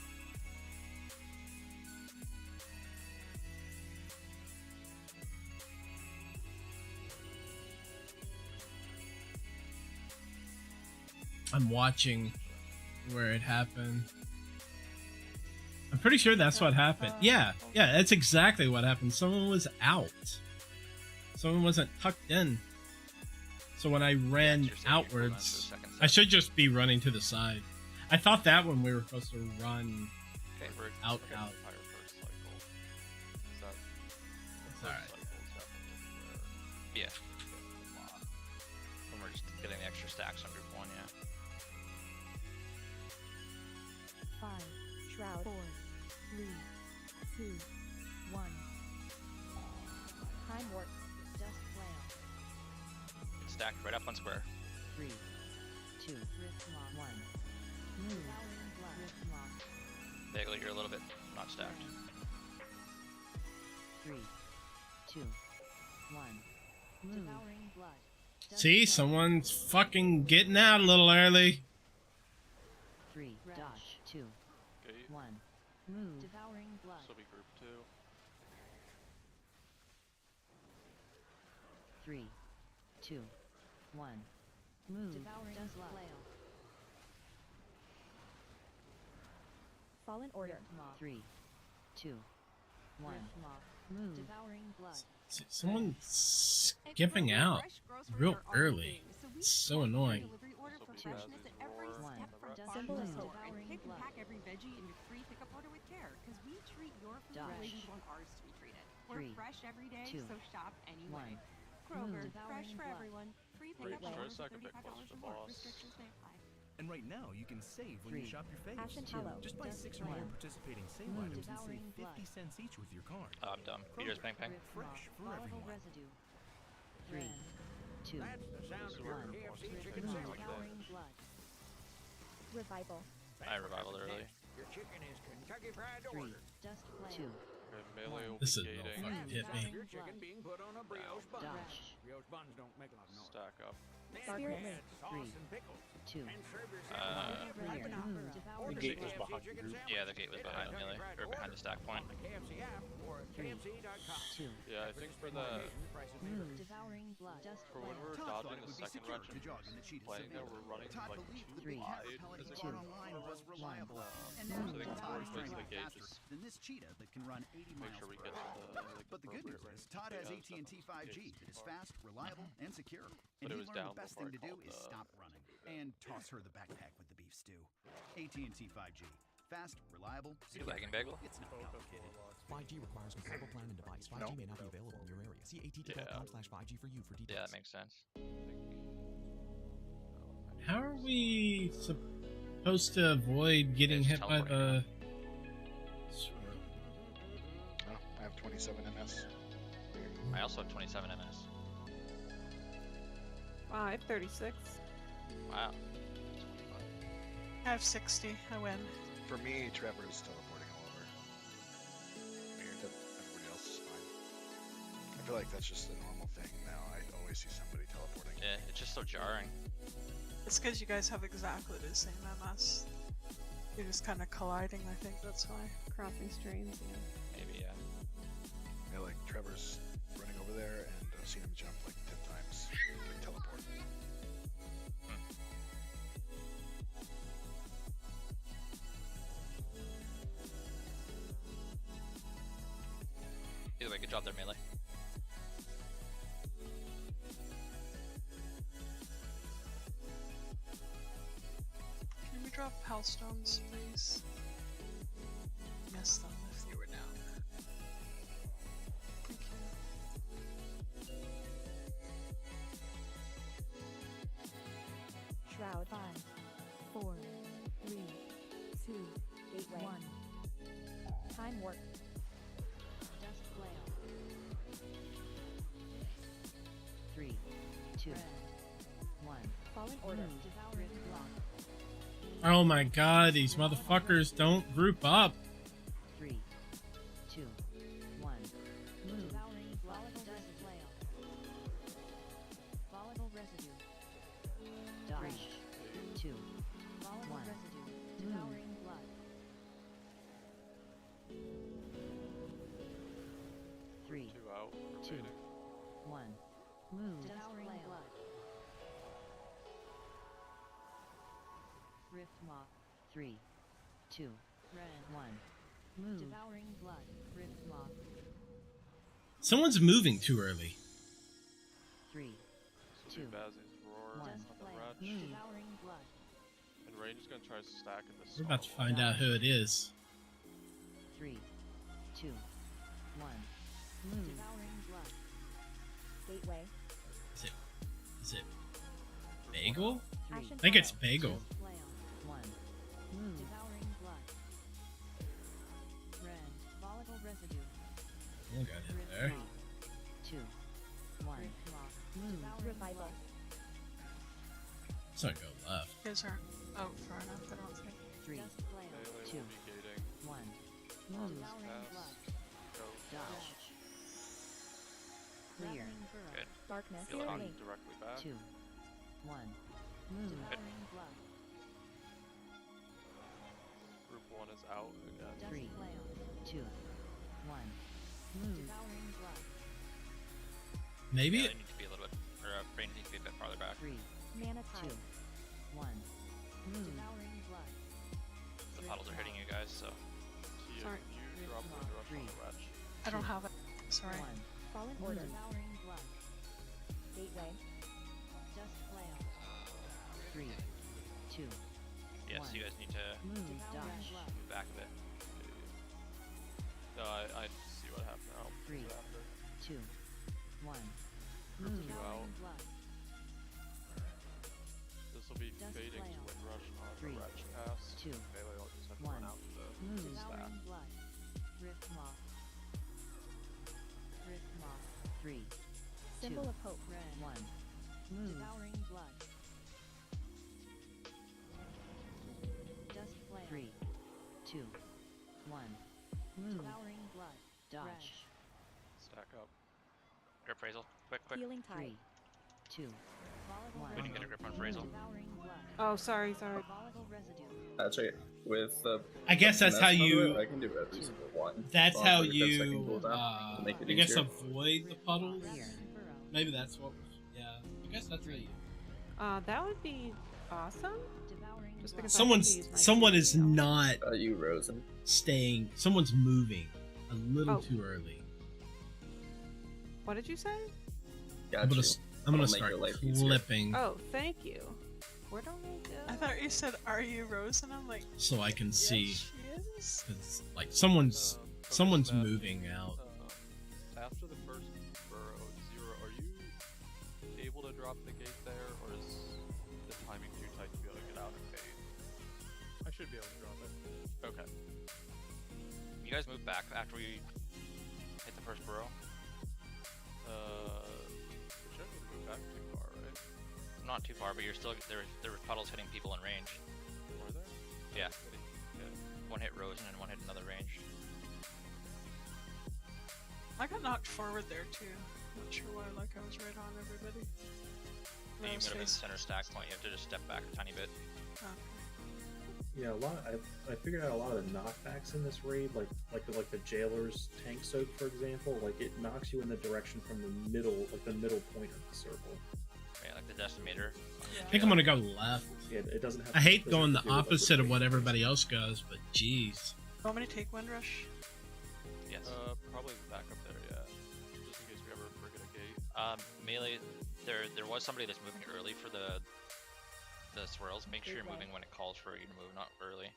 I'm watching where it happened. I'm pretty sure that's what happened. Yeah, that's exactly what happened. Someone was out. Someone wasn't tucked in. So when I ran outwards, I should just be running to the side. I thought that when we were supposed to run out. Alright. Yeah. When we're just getting the extra stacks on group 1, yeah. 5, Shroud. 4, 3, 2, 1. Time warp. Dust flail. Stacked right up on square. 3, 2, Rift mob. 1. Move. Devouring blood. Rift Bagel, you're a little bit not stacked. 3, 2, 1. Devouring blood. See, someone's fucking getting out a little early. 3, dodge. 2, Gate. 1. Move. Devouring blood. So be group 2. 3, 2, 1. Move. Devouring blood. Fallen Order. 3, 2, 1. Move. Devouring blood. See, someone's skipping out real early. It's so annoying. Delivery order for freshness at every step from Symbol of hope. Pick and pack every veggie in your free pickup order with care, because we treat your food the way we want ours to be treated. We're 3, fresh every day, 2, so shop anyway. 1. Kroger, Move. fresh for everyone. Free pickup Try orders stack of a bit closer $35 to or more. boss. Restrictions may apply. And right now, you can save when you 3, shop your faves. Ashen Hollow. Just buy 6 or more participating sale Move. items and save Devouring 50 blood. cents each with your card. I'm dumb. Peter's ping ping. Fresh for Volatile everyone. residue. 3, 2, That's the sound of 1. KFC Move. Devouring blood. Revival. I revivaled early. Your chicken is Kentucky Fried 3, Order. dust flail. 2. 2, Melee will This be is no gating. fucking hit me. Your chicken being put on a brioche bun. Dodge. Brioche buns don't make a lot of noise. Stack up. Spirit Add Link. sauce 3, and pickles. 2, And serve yourself Clear. a Move. The Devouring gate KFC was behind the chicken group. sandwich. Yeah, the gate was Get a behind Kentucky melee, Fried or behind the stack point. on the KFC app or at 3, KFC.com. 2, Yeah, I think for the move. Devouring blood. Dust for when flail. we're Todd thought dodging it the would be second secure regiment to jog in the cheetah's playing there, savannah. we're running Todd like believed the 2 big wide half pellet as he a bought group. online was reliable. And So now I think Todd Todd is plays trying the to gauge faster just than this cheetah that can run 80 make miles sure we per get to hour. the like But the good news appropriate is Todd has range. AT&T 5G that is fast, reliable, and secure. But And it he was learned down the best before thing I to do called is the stop running and toss her the backpack with the beef stew. AT&T 5G. Fast, reliable, You secure. lagging, Bagel? It's not complicated. 5G requires compatible plan and device. 5G may not be available in your area. See att.com/5G for you for details. Yeah, that makes sense. How are we supposed to avoid getting It's hit by the... Oh, I have 27 MS. I also have 27 MS. Wow, I have 36. Wow. I have 60. I win. For me, Trevor is teleporting all over. Everybody else is fine. I feel like that's just a normal thing now. I always see somebody teleporting. Yeah, it's just so jarring. It's because you guys have exactly the same MS. You're just kind of colliding, I think that's why. Crossing streams, yeah. Maybe, yeah. Yeah, like Trevor's running over there, and I've seen him jump like 10 times, like teleport. Either way, good job there, melee. Can we drop Hellstones, please? Miss them if they were down. Thank you. Shroud. 5, 4, 3, 2, Gateway. 1. Time Warp. Dust flail. 3, 2, 1. Fallen Order. Devouring blood. Oh my god, these motherfuckers don't group up. 3, 2, 1. Move. Devouring blood. Dust flail. Volatile residue. Dodge. 2, 1. Residue. Devouring blood. 3, 2 out. 2, 1. Move. Devouring blood. Rift moth. 3, 2, 1. Move. Devouring blood. Rift moth. Someone's moving too early. 3, So 2, Bazzi's roar on Dust the flail. wretch. Devouring blood. And Range is gonna try to stack in the We're about to stall. find out who it is. 3, 2, 1. Move. Devouring blood. Gateway. Is it Bagel? 3, I think it's Bagel. flail. 1. Move. Devouring blood. Red. Volatile residue. Someone got hit Rift there. 3, 2, 1. Rift moth. Move. Revival. Let's not go left. You guys aren't out far enough, I don't think. 3, Melee 2, will be gating. 1. Move. Go. Dodge. Clear. Good. Darkness. Feel it on. Link. Directly back. 2, 1. Move. Good. Group 1 is out again. 3, 2, 1. Move. Maybe Yeah, it. they need to be a little bit, or brain needs to be a bit farther back. 3, Mana 2, tide. 1. Move. The puddles are hitting you guys, so. Tia, Sorry. can you drop Wind Rush on the wretch? I don't have it. Sorry. 1. Fallen Order. Gateway. 3, 2, Yeah, so you guys need to move. Dodge. move back a bit. No, I see what happened. I'll 3, do it after. 2, 1. Group Move. 2 out. This will be fading to Wind Rush on the 3, wretch pass. 2, Melee will just have to 1. run out to Move. stack. Rift Moth. Rift Moth. 3, Symbol 2, of Hope. 1. Move. 3, 2, 1. Move. Dodge. Stack up. Grip Phrasal. Quick. Healing 3, tide. 2, 1. We didn't get a grip on Phrasal. Oh, sorry. That's right. With the. I guess that's how you. I can do every single one. That's On how 35 second you. cooldown to make it I guess easier. avoid the puddles. Maybe that's what. Yeah. I guess that's how you. That would be awesome. Just because I Someone's have to use my someone key is now. not you Rosen. staying. Someone's moving a little Oh. too early. What did you say? Got I'm gonna, you. I'm gonna It'll make start your life easier. clipping Oh, thank you. Where do I go? I thought you said, "Are you Rose?" And I'm like, so I can see. "Yes, she is." 'Cause, like someone's That, moving out. After the first burrow, Zero, are you able to drop the gate there, or is the timing too tight to be able to get out and fade? I should be able to drop it. Okay. You guys move back after we hit the first burrow? We shouldn't move back too far, right? Not too far, but you're still there were puddles hitting people in range. Were there? Yeah. One hit Rosen and one hit another range. I got knocked forward there too. Not sure why. Like I was right on everybody. Yeah, you Rose could have been face. center stack point. You have to just step back a tiny bit. Yeah, I figured out a lot of the knockbacks in this raid, like the Jailer's tank soak, for example. Like it knocks you in the direction from the middle, like the middle point of the circle. Yeah, like the decimator. I think I'm gonna go left. Yeah, it doesn't have. I hate doesn't going have the to do with, like, opposite of what rotation. everybody else goes, but geez. Want me to take Wind Rush? Yes. Probably back up there, yeah. Just in case we ever forget a gate. Melee, there was somebody that's moving early for the swirls. Make sure you're moving when it calls for you to move, not early.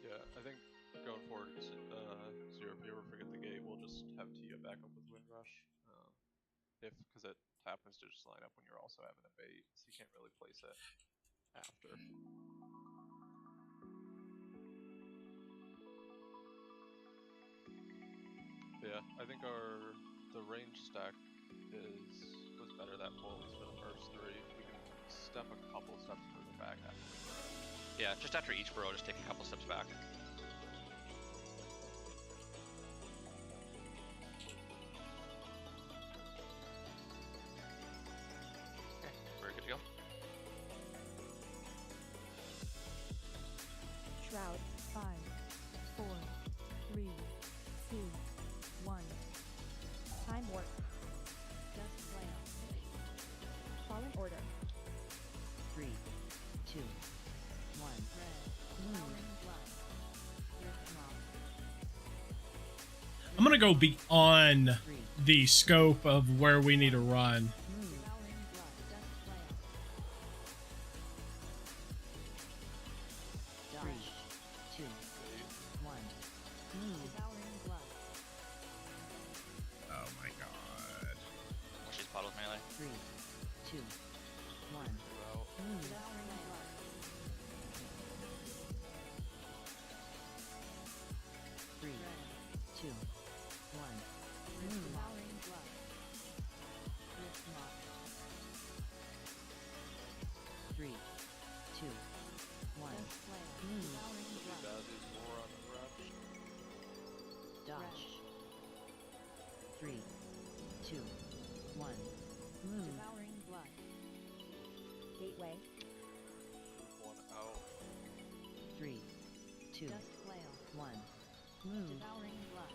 Yeah, I think going forward, Zero, if you ever forget the gate, we'll just have Tia back up with Wind Rush. Because it happens to just line up when you're also having a bait, so you can't really place it after. Yeah, I think the range stack was better that pull, at least for the first three. We can step a couple steps further back after we burrow. Yeah, just after each burrow, just take a couple steps back. Okay, we're good to go. Shroud. 5, 4, 3, 2, 1. Time warp. Fallen Order. 3, 2, 1. Move. I'm gonna go beyond the scope of where we need to run. Three, 2, 1. Move. Oh my god. Watch these puddles, Melee. 3, 2, 1. Move. 3, 2, 1. Move. 3, 2, Dodge. 3, 2, 1. Move. Devouring blood. Gateway. 1 out. 3, 2, Dust flail. 1. Move. Devouring blood.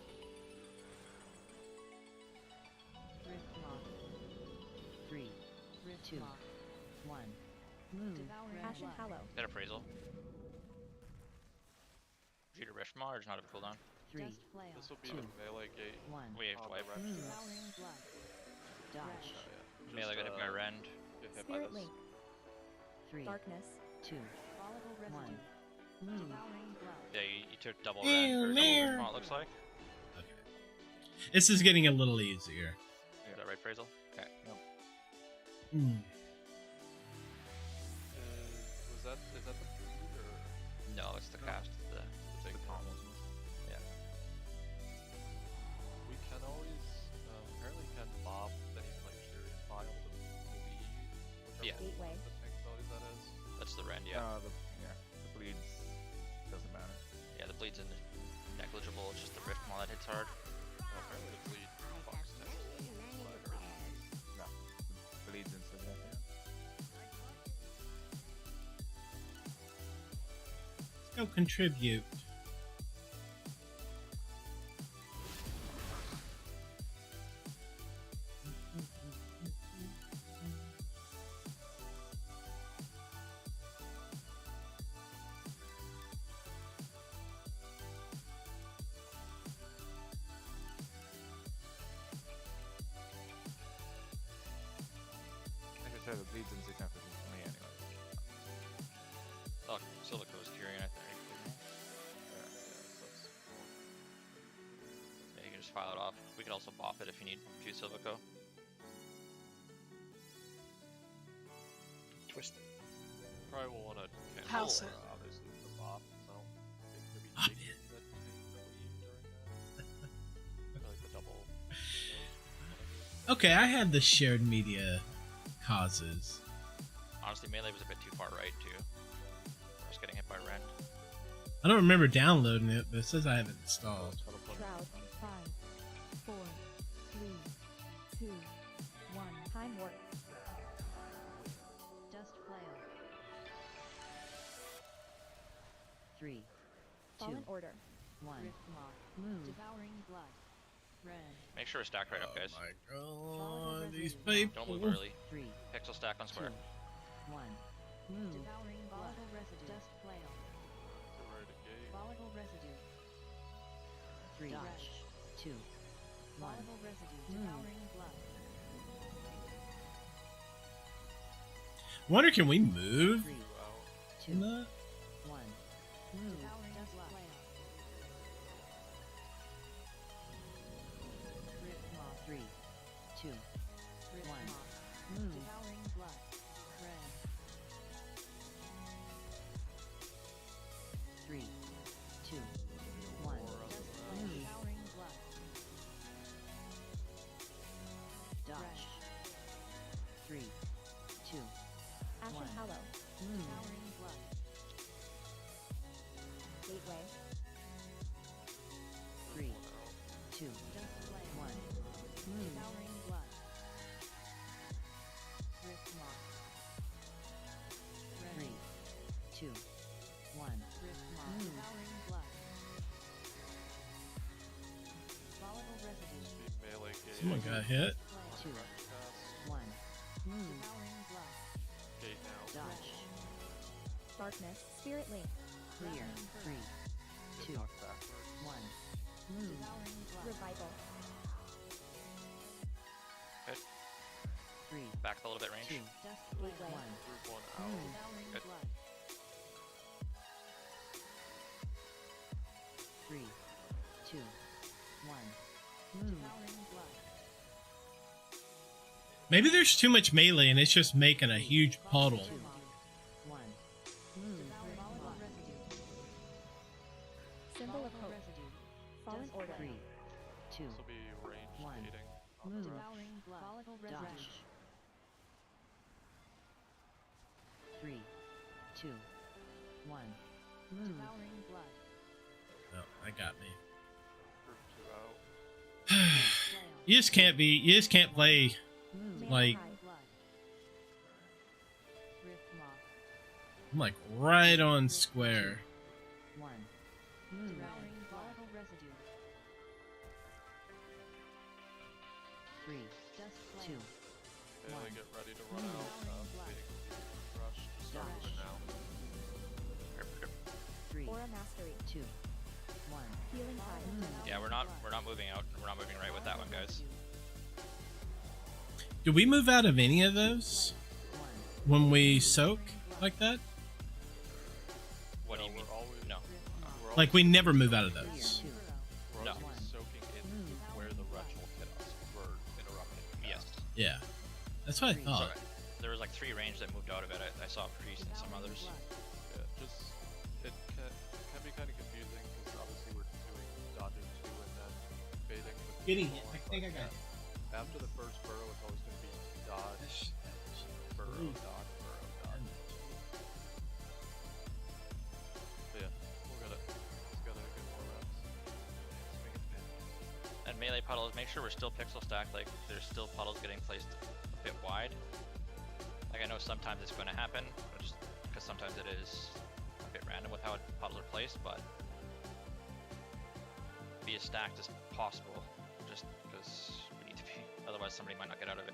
Rift moth. 3, 2, 1. Move. Devouring Ashen blood. Hallow. That appraisal. Read a Rift Maw or does not have a cooldown? 3, This will be 2, the melee gate. 1. We have to wipe. Devouring blood. Dodge. Melee got hit by Rend. Get hit by Spirit this. Link. 3, Darkness. 2, Volatile 1. residue. Move. Devouring blood. Yeah, you took double Rend or double Rift Maw, it looks like. This is getting a little easier. Is that right, Appraisal? Okay. Hmm. Is that the bleed or? No, it's the cast. The big combo. Yeah. We can always apparently can bob any like serious files of bleed. Yeah. Gateway. The tank ability that is. That's the Rend, yeah. The bleeds doesn't matter. Yeah, the bleed's negligible. It's just the Rift Maw that hits hard. Apparently the bleed box text. No, the bleeds insignificant. Let's go contribute. Like I said, the bleeds insignificant for me anyway. Oh, Silico is curing, I think. Yeah, you can just file it off. We can also bop it if you need 2 Silico. Twist it. Probably will want to House cancel it. obviously the bop, so it could be Bop taking it. the bleed during that. Like the double. Okay, I had the shared media causes. Honestly, melee was a bit too far right, too. Just getting hit by Rend. I don't remember downloading it, but it says I have it installed. Shroud. 5, 4, 3, 2, 1. Time warp. Dust flail. 3, 2, Fallen Order. 1. Rift moth. Move. Devouring blood. Red. Make sure to stack right up, guys. Oh my god, these people. Don't move early. 3, Pixel stack on square. 1. Move. Devouring blood. Volatile residue. Dust flail. Right at gate. Volatile residue. 3, Dodge. 2, 1. Volatile residue. Move. Devouring blood. Wonder, can we move? 3, 2, No. 1. Move. Devouring Dust blood. flail. Rift moth. 3, 2, Rift 1. moth. Move. Devouring blood. Red. 3, 2, 1. Dust flail. Move. Devouring blood. Dodge. 3, 2, Ashen 1. Hallow. Move. Devouring blood. Gateway. 3, 2, Dust flail. 1. Move. Devouring blood. Rift moth. 3, 2, 1. Rift moth. Move. Devouring blood. Volatile residue. Be melee gate. Someone got hit. 2, Cast. 1. Move. Devouring blood. Gate now. Dodge. Darkness. Spirit Link. Clear. 3, Get 2, knocked backwards. 1. Move. Devouring blood. Revival. Hit. 3, Back a little bit range. 2, Dust 1. flail. Group 1 out. Move. Devouring Good. blood. 3, 2, 1. Move. Devouring blood. Maybe there's too much melee and it's just making a huge puddle. 2, 1. Move. Devouring volatile residue. Symbol of Volatile Hope. residue. Fallen Dust Order. 3, 2, This will be range 1. gating. Move. Devouring blood. Volatile residue. Dodge. 3, 2, 1. Move. Devouring blood. Oh, that got me. Group 2 out. You just can't be. You just can't play like. I'm like right on square. Volatile residue. 3, 2, Okay, get ready to run out. Rush start moving now. Aura Mastery. 2, 1. Healing Tide. Yeah, we're not moving out. We're not moving right with that one, guys. Do we move out of any of those when we soak like that? What do you mean? No. Like we never move out of those. We're always soaking into where the wretch will hit us. We're interrupting. Yes. Yeah, that's what I thought. There was like 3 range that moved out of it. I saw Priest and some others. Yeah, just it can be kind of confusing because obviously we're doing dodging 2 and then baiting. Getting it. I think I got it. After the first burrow, it's always going to be dodge, burrow, dodge, burrow, dodge. So yeah, we'll get it. Just gotta get more reps. Just make it fit. And melee puddles, make sure we're still pixel stacked. Like there's still puddles getting placed a bit wide. Like I know sometimes it's going to happen, just because sometimes it is a bit random with how puddles are placed, but be as stacked as possible, just because we need to be. Otherwise, somebody might not get out of it.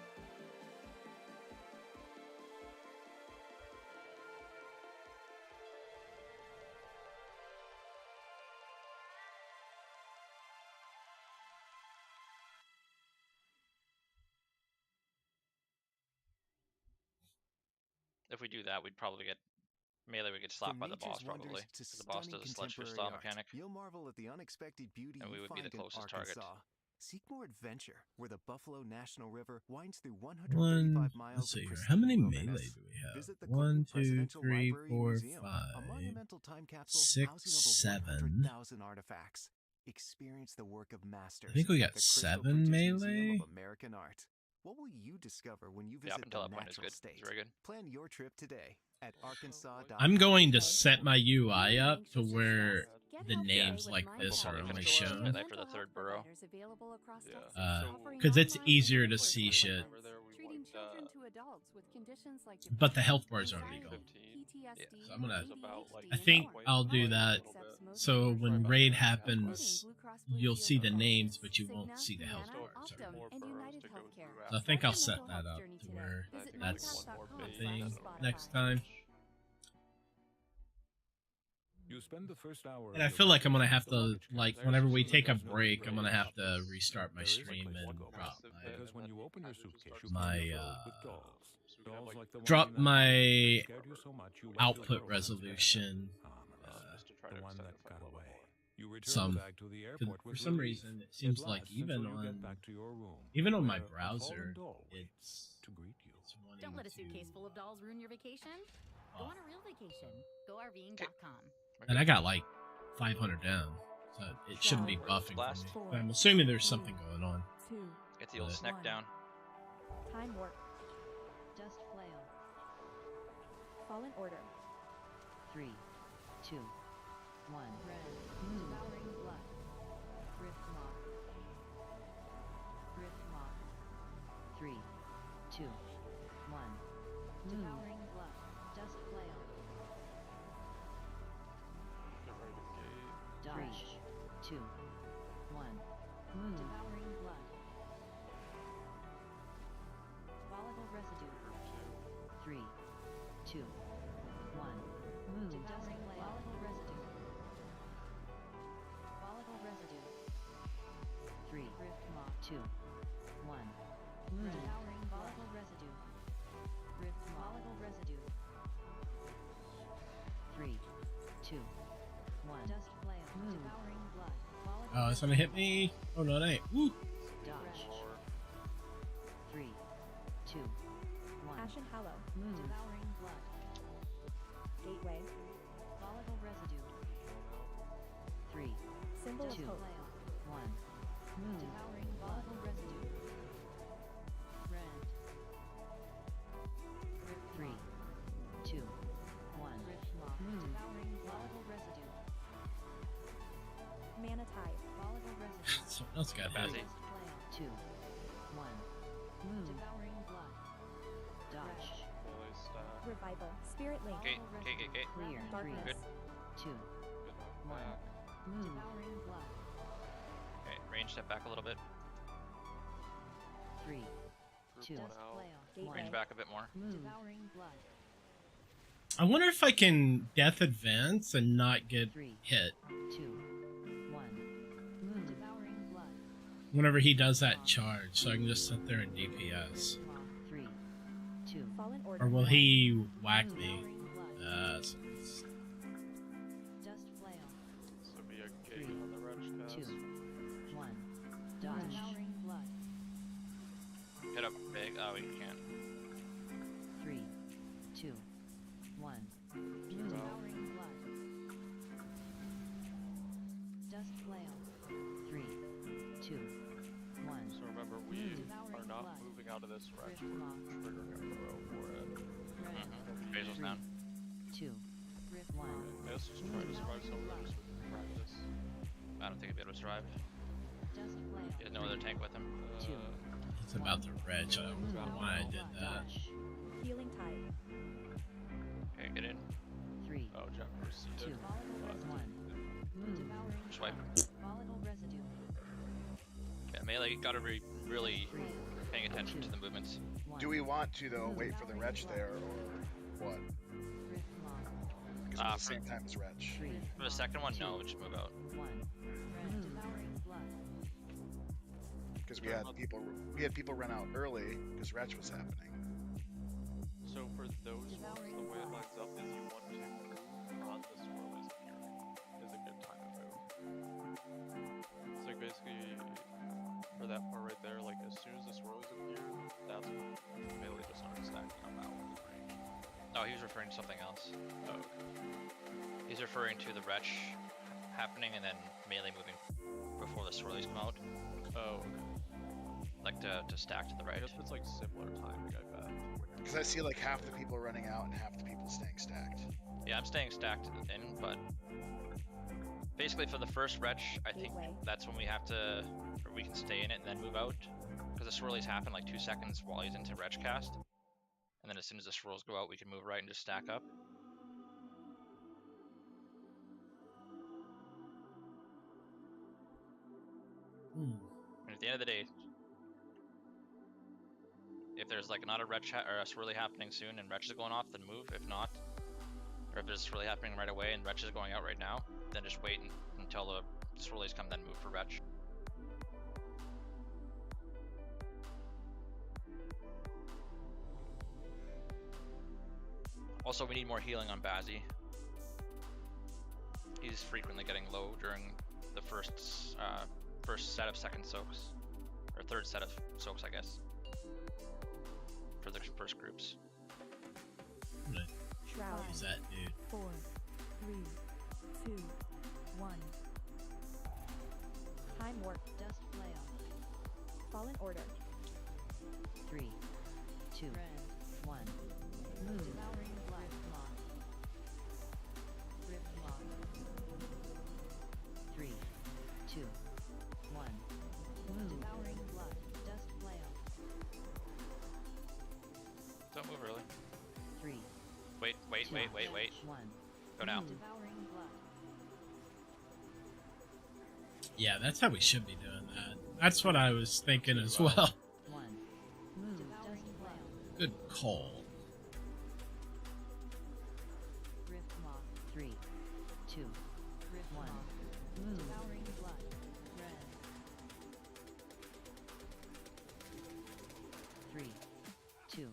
If we do that, we'd probably get melee. Would get slapped by the boss probably. The boss does a sledgehammer style mechanic, You'll marvel at the unexpected beauty and we you would be find the closest in target. Arkansas. Seek more adventure, where the Buffalo National River winds through 135 One. miles Let's see of here. How many pristine melee wilderness. do we have? Visit the 1, Clinton 2, Presidential 3, Library 4, Museum, a 5, monumental time capsule 6, housing over 7. 100,000 artifacts. Experience the work of masters. I think we at got the Crystal 7 British Museum melee. of American Art. What will you discover when you Yeah, up visit until the that point is natural good. state? It's very good. Plan your trip today at Arkansas.com. I'm going to set my UI up to where the names like this are only shown. After the 3rd burrow. Because it's easier to see shit. Treating children to adults with conditions like But the health bars are legal. So I'm gonna. I think I'll do that. So when raid happens, you'll see the names, but you won't see the health bars. So I think I'll set that up to where that's the thing next time. You spend the first hour And I feel like I'm gonna have to, like, whenever we take a break, I'm gonna have to restart my stream and drop my output resolution some. For some reason, it seems like even on my browser, it's Don't let a suitcase full of dolls ruin your vacation. Go on a real vacation. GoRVing.com. And I got like 500 down, so it shouldn't be buffing for me. But I'm assuming there's something going on. Get the old snack down. Time warp. Dust flail. Fallen order. 3, 2, 1. Devouring blood. Rift moth. Rift moth. 3, 2, 1. Devouring blood. Dust flail. Dodge. 2, 1. Devouring blood. Volatile residue. 3, 2, 1. Devouring volatile residue. Volatile residue. 3. Rift moth. 2, 1. Devouring volatile residue. Rift volatile residue. 3, 2, 1. Dust flail. Devouring blood. Oh, it's gonna hit me. Oh no, it ain't. Woo. Dodge. 3, 2, 1. Ashen Hallow. Devouring blood. Gateway. Volatile residue. 3, Symbol of 2, hope. 1. Devouring volatile residue. Rend. 3, 2, 1. Rift moth. Devouring volatile residue. Mana Tide. Volatile residue. Someone else got hit. Dust flail. 2, Survival. Spirit Link. Gate. Clear. Darkness. 3, 2, 1. Move. Devouring blood. Okay, range step back a little bit. 3, Group 2, one out. Gateway. Range back a bit more. Move. Devouring blood. I wonder if I can death advance and not get 3, hit 2, 1. Move. Devouring blood. whenever he does that charge, so I can just sit there and DPS. 3, 2. Fallen Order. Or will he whack me? Devouring blood. So Dust flail. So be a gate on the wrench 2, cast. 1. Dodge. Devouring blood. Hit up big. Oh, you can't. 3, 2, 1. Move. Devouring blood. Dust flail. 3, 2, 1. So remember, we Devouring are not blood. moving out of this wrench. Rift We're moth. triggering a throw for it. Basil's down. 2, Rift 1. Let's just try to survive some of this with practice. I don't think he'd be able to survive. Dust flail. He has no other tank with him. 2. it's about the reg. I don't know why I did that. Healing Tide. Okay, get in. 3, Oh, Jeff 2, proceeded. 1. Move. Devouring Swipe. volatile residue. Yeah, melee gotta be really paying attention to the movements. 1. Do we want to though wait for the wretch there or what? Rift moth. Because it's the same time as wretch. 3, For the second one, no, just move out. 1. Move. Devouring blood. Because we had people run out early because wretch was happening. So for those ones, the way it lines up is you want to run the swirlies here is a good time to move. So like basically, for that part right there, like as soon as the swirlies appear, that's when melee just starts stacking up out of the range. Oh, he was referring to something else. Oh, okay. He's referring to the wretch happening and then melee moving before the swirlies come out. Oh, okay. Like to stack to the right. I guess it's like similar timing, I bet. Because I see like half the people running out and half the people staying stacked. Yeah, I'm staying stacked in, but basically for the first wretch, I think that's when we have to, or we can stay in it and then move out. Because the swirlies happen like 2 seconds while he's into wretch cast. And then as soon as the swirls go out, we can move right and just stack up. And at the end of the day, if there's like not a wretch or a swirly happening soon and wretch is going off, then move. If not, or if there's swirly happening right away and wretch is going out right now, then just wait until the swirlies come, then move for wretch. Also, we need more healing on Bazzi. He's frequently getting low during the first set of second soaks, or third set of soaks, I guess, for the first groups. Shroud. Use that, dude. 4, 3, 2, 1. Time Warp. Dust flail. Fallen Order. 3, 2, 1. Move. Devouring blood. Rift moth. 3, 2, 1. Move. Devouring blood. Dust flail. Don't move early. 3. Wait. 1. Go now. Devouring blood. Yeah, that's how we should be doing that. That's what I was thinking as well. 1. Move. Devouring flail. Good call. Rift moth. 3, 2, 1. Move. Devouring blood. Red. 3, 2,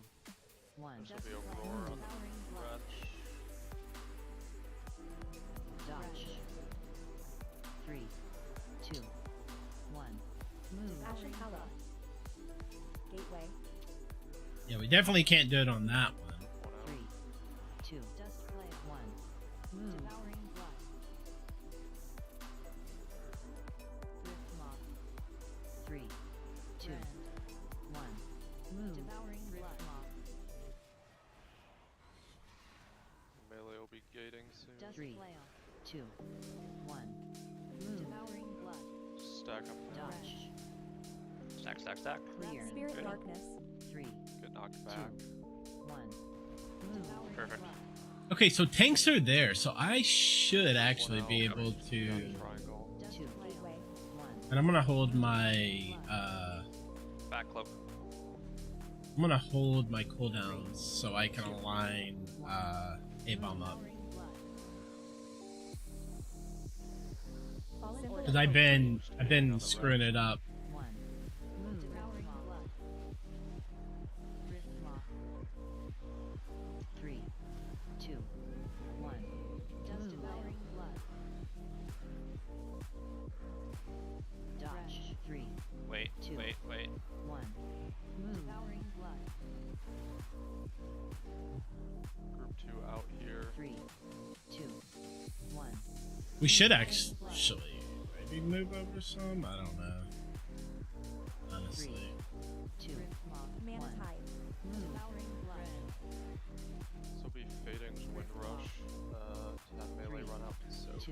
1. This will be Aurora on the wretch. Dodge. 3, 2, 1. Move. Ashen Hallow. Gateway. Yeah, we definitely can't do it on that one. 3, 2. Dust flame. 1. Move. Devouring blood. Rift moth. 3, 2, 1. Move. Devouring rift moth. Melee will be gating soon. Dust flail. 2, 1. Move. Devouring blood. Stack up. Dodge. Stack. Clear. Spirit Good. Darkness. 3, Get knocked 2, back. 1. Move. Perfect. Perfect. Okay, so tanks are there, so I should actually be able to. And I'm gonna hold my back cloak. I'm gonna hold my cooldowns so I can align A-bomb up. Because I've been screwing it up. Wait. Group 2 out here. 3, 2, 1. We should actually maybe move over some. I don't know. Honestly. 2, Mana tide. Devouring blood. This will be Fading's Wind Rush. To have melee run out to soak. 2,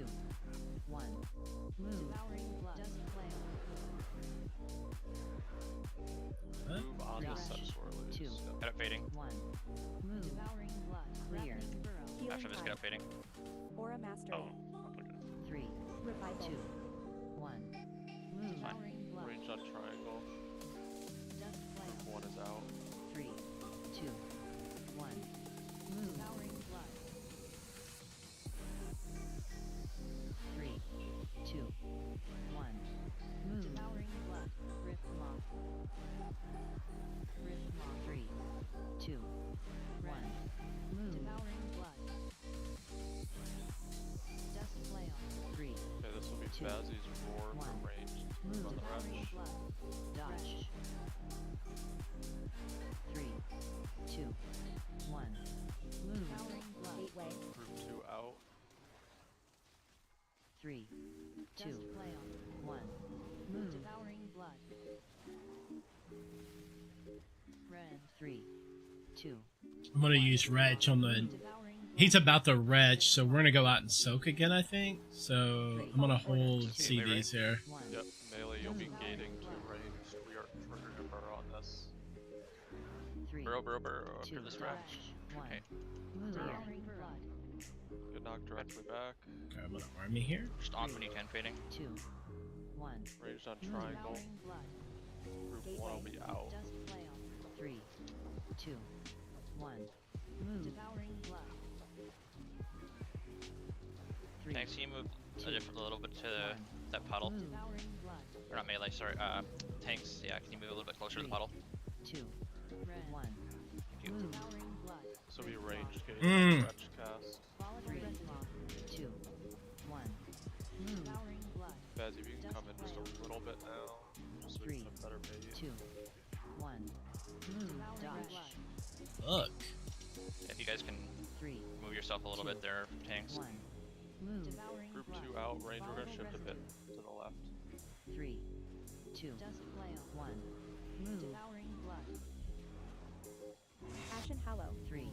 1. Devouring blood. Dust flail. Move on to Set Swirlies. 2. Get up fading. 1. Move. Devouring blood. Clear. After this, get up fading. Aura Mastery. 3, Revival. 2, 1. Move. Devouring blood. Range on triangle. Dust flail. 1 is out. 3, 2, 1. Move. Devouring blood. 3, 2, 1. Move. Devouring blood. Rift moth. Rift moth. 3, 2, 1. Move. Devouring blood. Dust flail. 3. Okay, this will be Bazzy's Roar from range. Move. On the Devouring wrench. blood. Dodge. 3, 2, 1. Move. Devouring blood. Gateway. Group 2 out. 3, 2, 1. Move. Devouring blood. Red. 3, 2. I'm gonna use Retch on the. He's about to Retch, so we're gonna go out and soak again, I think. So I'm gonna hold CDs here. Yep, melee, you'll be gating to range. We are triggered to burr on this. Burrow, after this range. Okay. Devouring blood. Good knock directly back. Okay, I'm gonna army here. Just on when you can, fading. 2, 1. Ranged on triangle. Devouring blood. Group 1 will be out. Dust flail. 3, 2, 1. Move. Devouring blood. 3, Thanks, can you move a little bit to that puddle? Devouring blood. Or not melee, sorry. Tanks, yeah, can you move a little bit closer to the puddle? 2, 1. Thank you. Devouring blood. So be ranged gating Retch cast. 3, 2, 1. Move. Devouring blood. Bazzy, if you can come in just a little bit now. Just so we 3, can have better bait. 2, 1. Move. Dodge. Look. If you guys can move yourself a little bit there, tanks. 1. Move. Group 2 out, range, we're gonna shift a bit to the left. 3, 2, Dust flail. 1. Move. Devouring blood. Ashen Hallow. 3,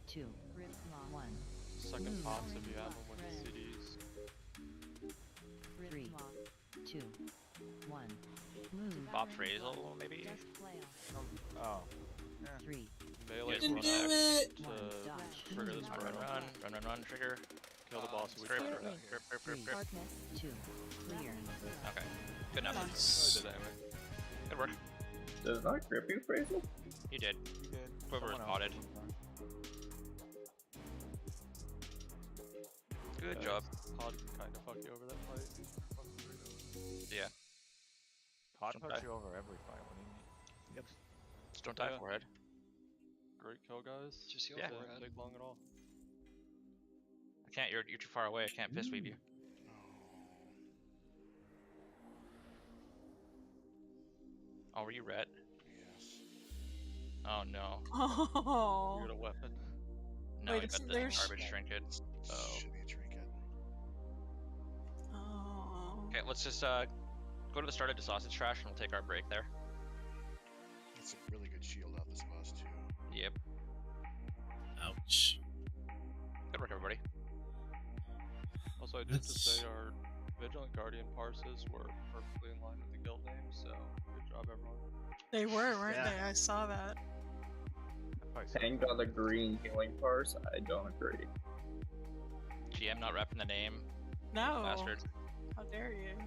2, Rift moth. 1. Second pops if you have them with CDs. Rift 3, moth. 2, 1. Move. Bob's Razel, maybe? Dust flail. Oh. 3, Melee can run do X it! to trigger this burn. Run, trigger. Kill the boss. We Grip, trigger grip, that. grip. Darkness. 2, clear. Okay, good enough. I did it anyway. Good work. Does not grip you, Frazel? You did. You did. Whoever was potted. Good job. Pod can kind of fuck you over that fight. Yeah. Pod Don't puts die. you over every fight. What do you mean? Yep. Just don't die, Yeah. forehead. Great kill, guys. Just heal Didn't forehead. take long at all. I can't, you're too far away. I can't fist weave you. Oh, were you red? Yes. Oh no. Oh. You got a weapon. No, Wait, I it's- got the there's- garbage trinket. Oh. Should be a trinket. Oh. Okay, let's just go to the start of the sausage trash and we'll take our break there. It's a really good shield out this boss too. Yep. Ouch. Good work, everybody. Also, I did to say our Vigilant Guardian Parses were perfectly in line with the guild name, so good job, everyone. They were, weren't Yeah. they? I saw that. Tank got a green healing parse. I don't agree. GM not repping the name. No. Bastard. How dare you?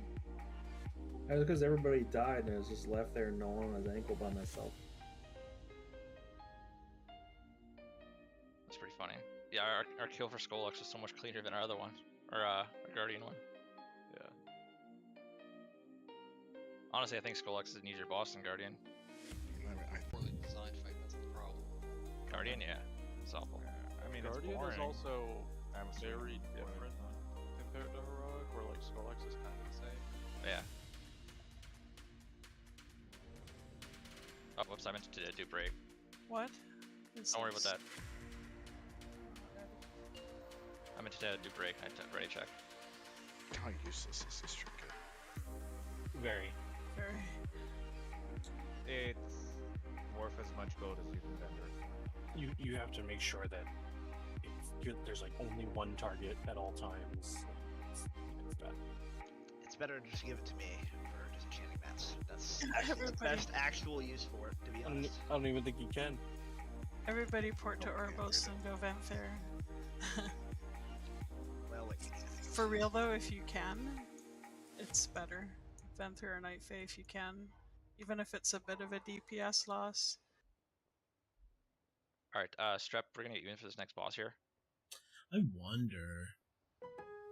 That was because everybody died and I was just left there gnawing on his ankle by myself. That's pretty funny. Yeah, our kill for Skolux is so much cleaner than our other one. Or our Guardian one. Yeah. Honestly, I think Skolux is an easier boss than Guardian. Poorly designed fight, that's the problem. Guardian, yeah. It's awful. I mean, Guardian it's boring. is also I'm very different compared to Heroic, where like Skolux is kind of the same. Yeah. Oh, whoops, I meant to do break. What? Don't worry about that. I meant to do break. I had to ready check. How useless is this trinket? Very. Very. It's worth as much gold as you can vendor. You have to make sure that there's like only one target at all times. It's bad. It's better to just give it to me for disenchanting mats. That's actually the best actual use for it, to be honest. I don't even think you can. Everybody port to Urbos and go Venthyr. Well, like, For real though, if you can, it's better. Venthyr or Night Fae if you can. Even if it's a bit of a DPS loss. Alright, Strep, we're gonna get you in for this next boss here. I wonder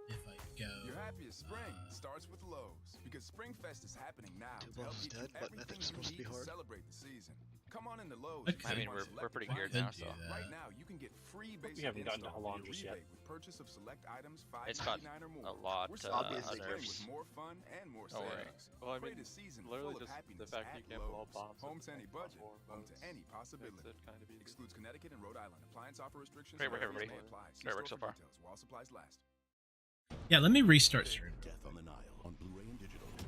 if I go. Your happiest spring starts with Lowe's, because Springfest is happening now. Two To help bosses get you dead? What everything Mythic's supposed to you be need hard? Celebrate the season. Come on into Lowe's. I mean, we're pretty geared now, so. Right now, you can get free basic We haven't gotten to install how long with just yet. rebate with purchase of select items It's got $5.99 or more. a lot We're of celebrating nerfs. with more fun and more Don't worry. savings. Well, I mean, Create a season literally full of just happiness the fact at you can't put all Lowe's. bombs Home to in any plus budget, four home to votes. any possibility. Makes it kind of easy. Excludes Connecticut and Rhode Island. Appliance offer restrictions. Great work, and everybody. may apply. See Great work store so for far. details while supplies last. Yeah, let me restart stream.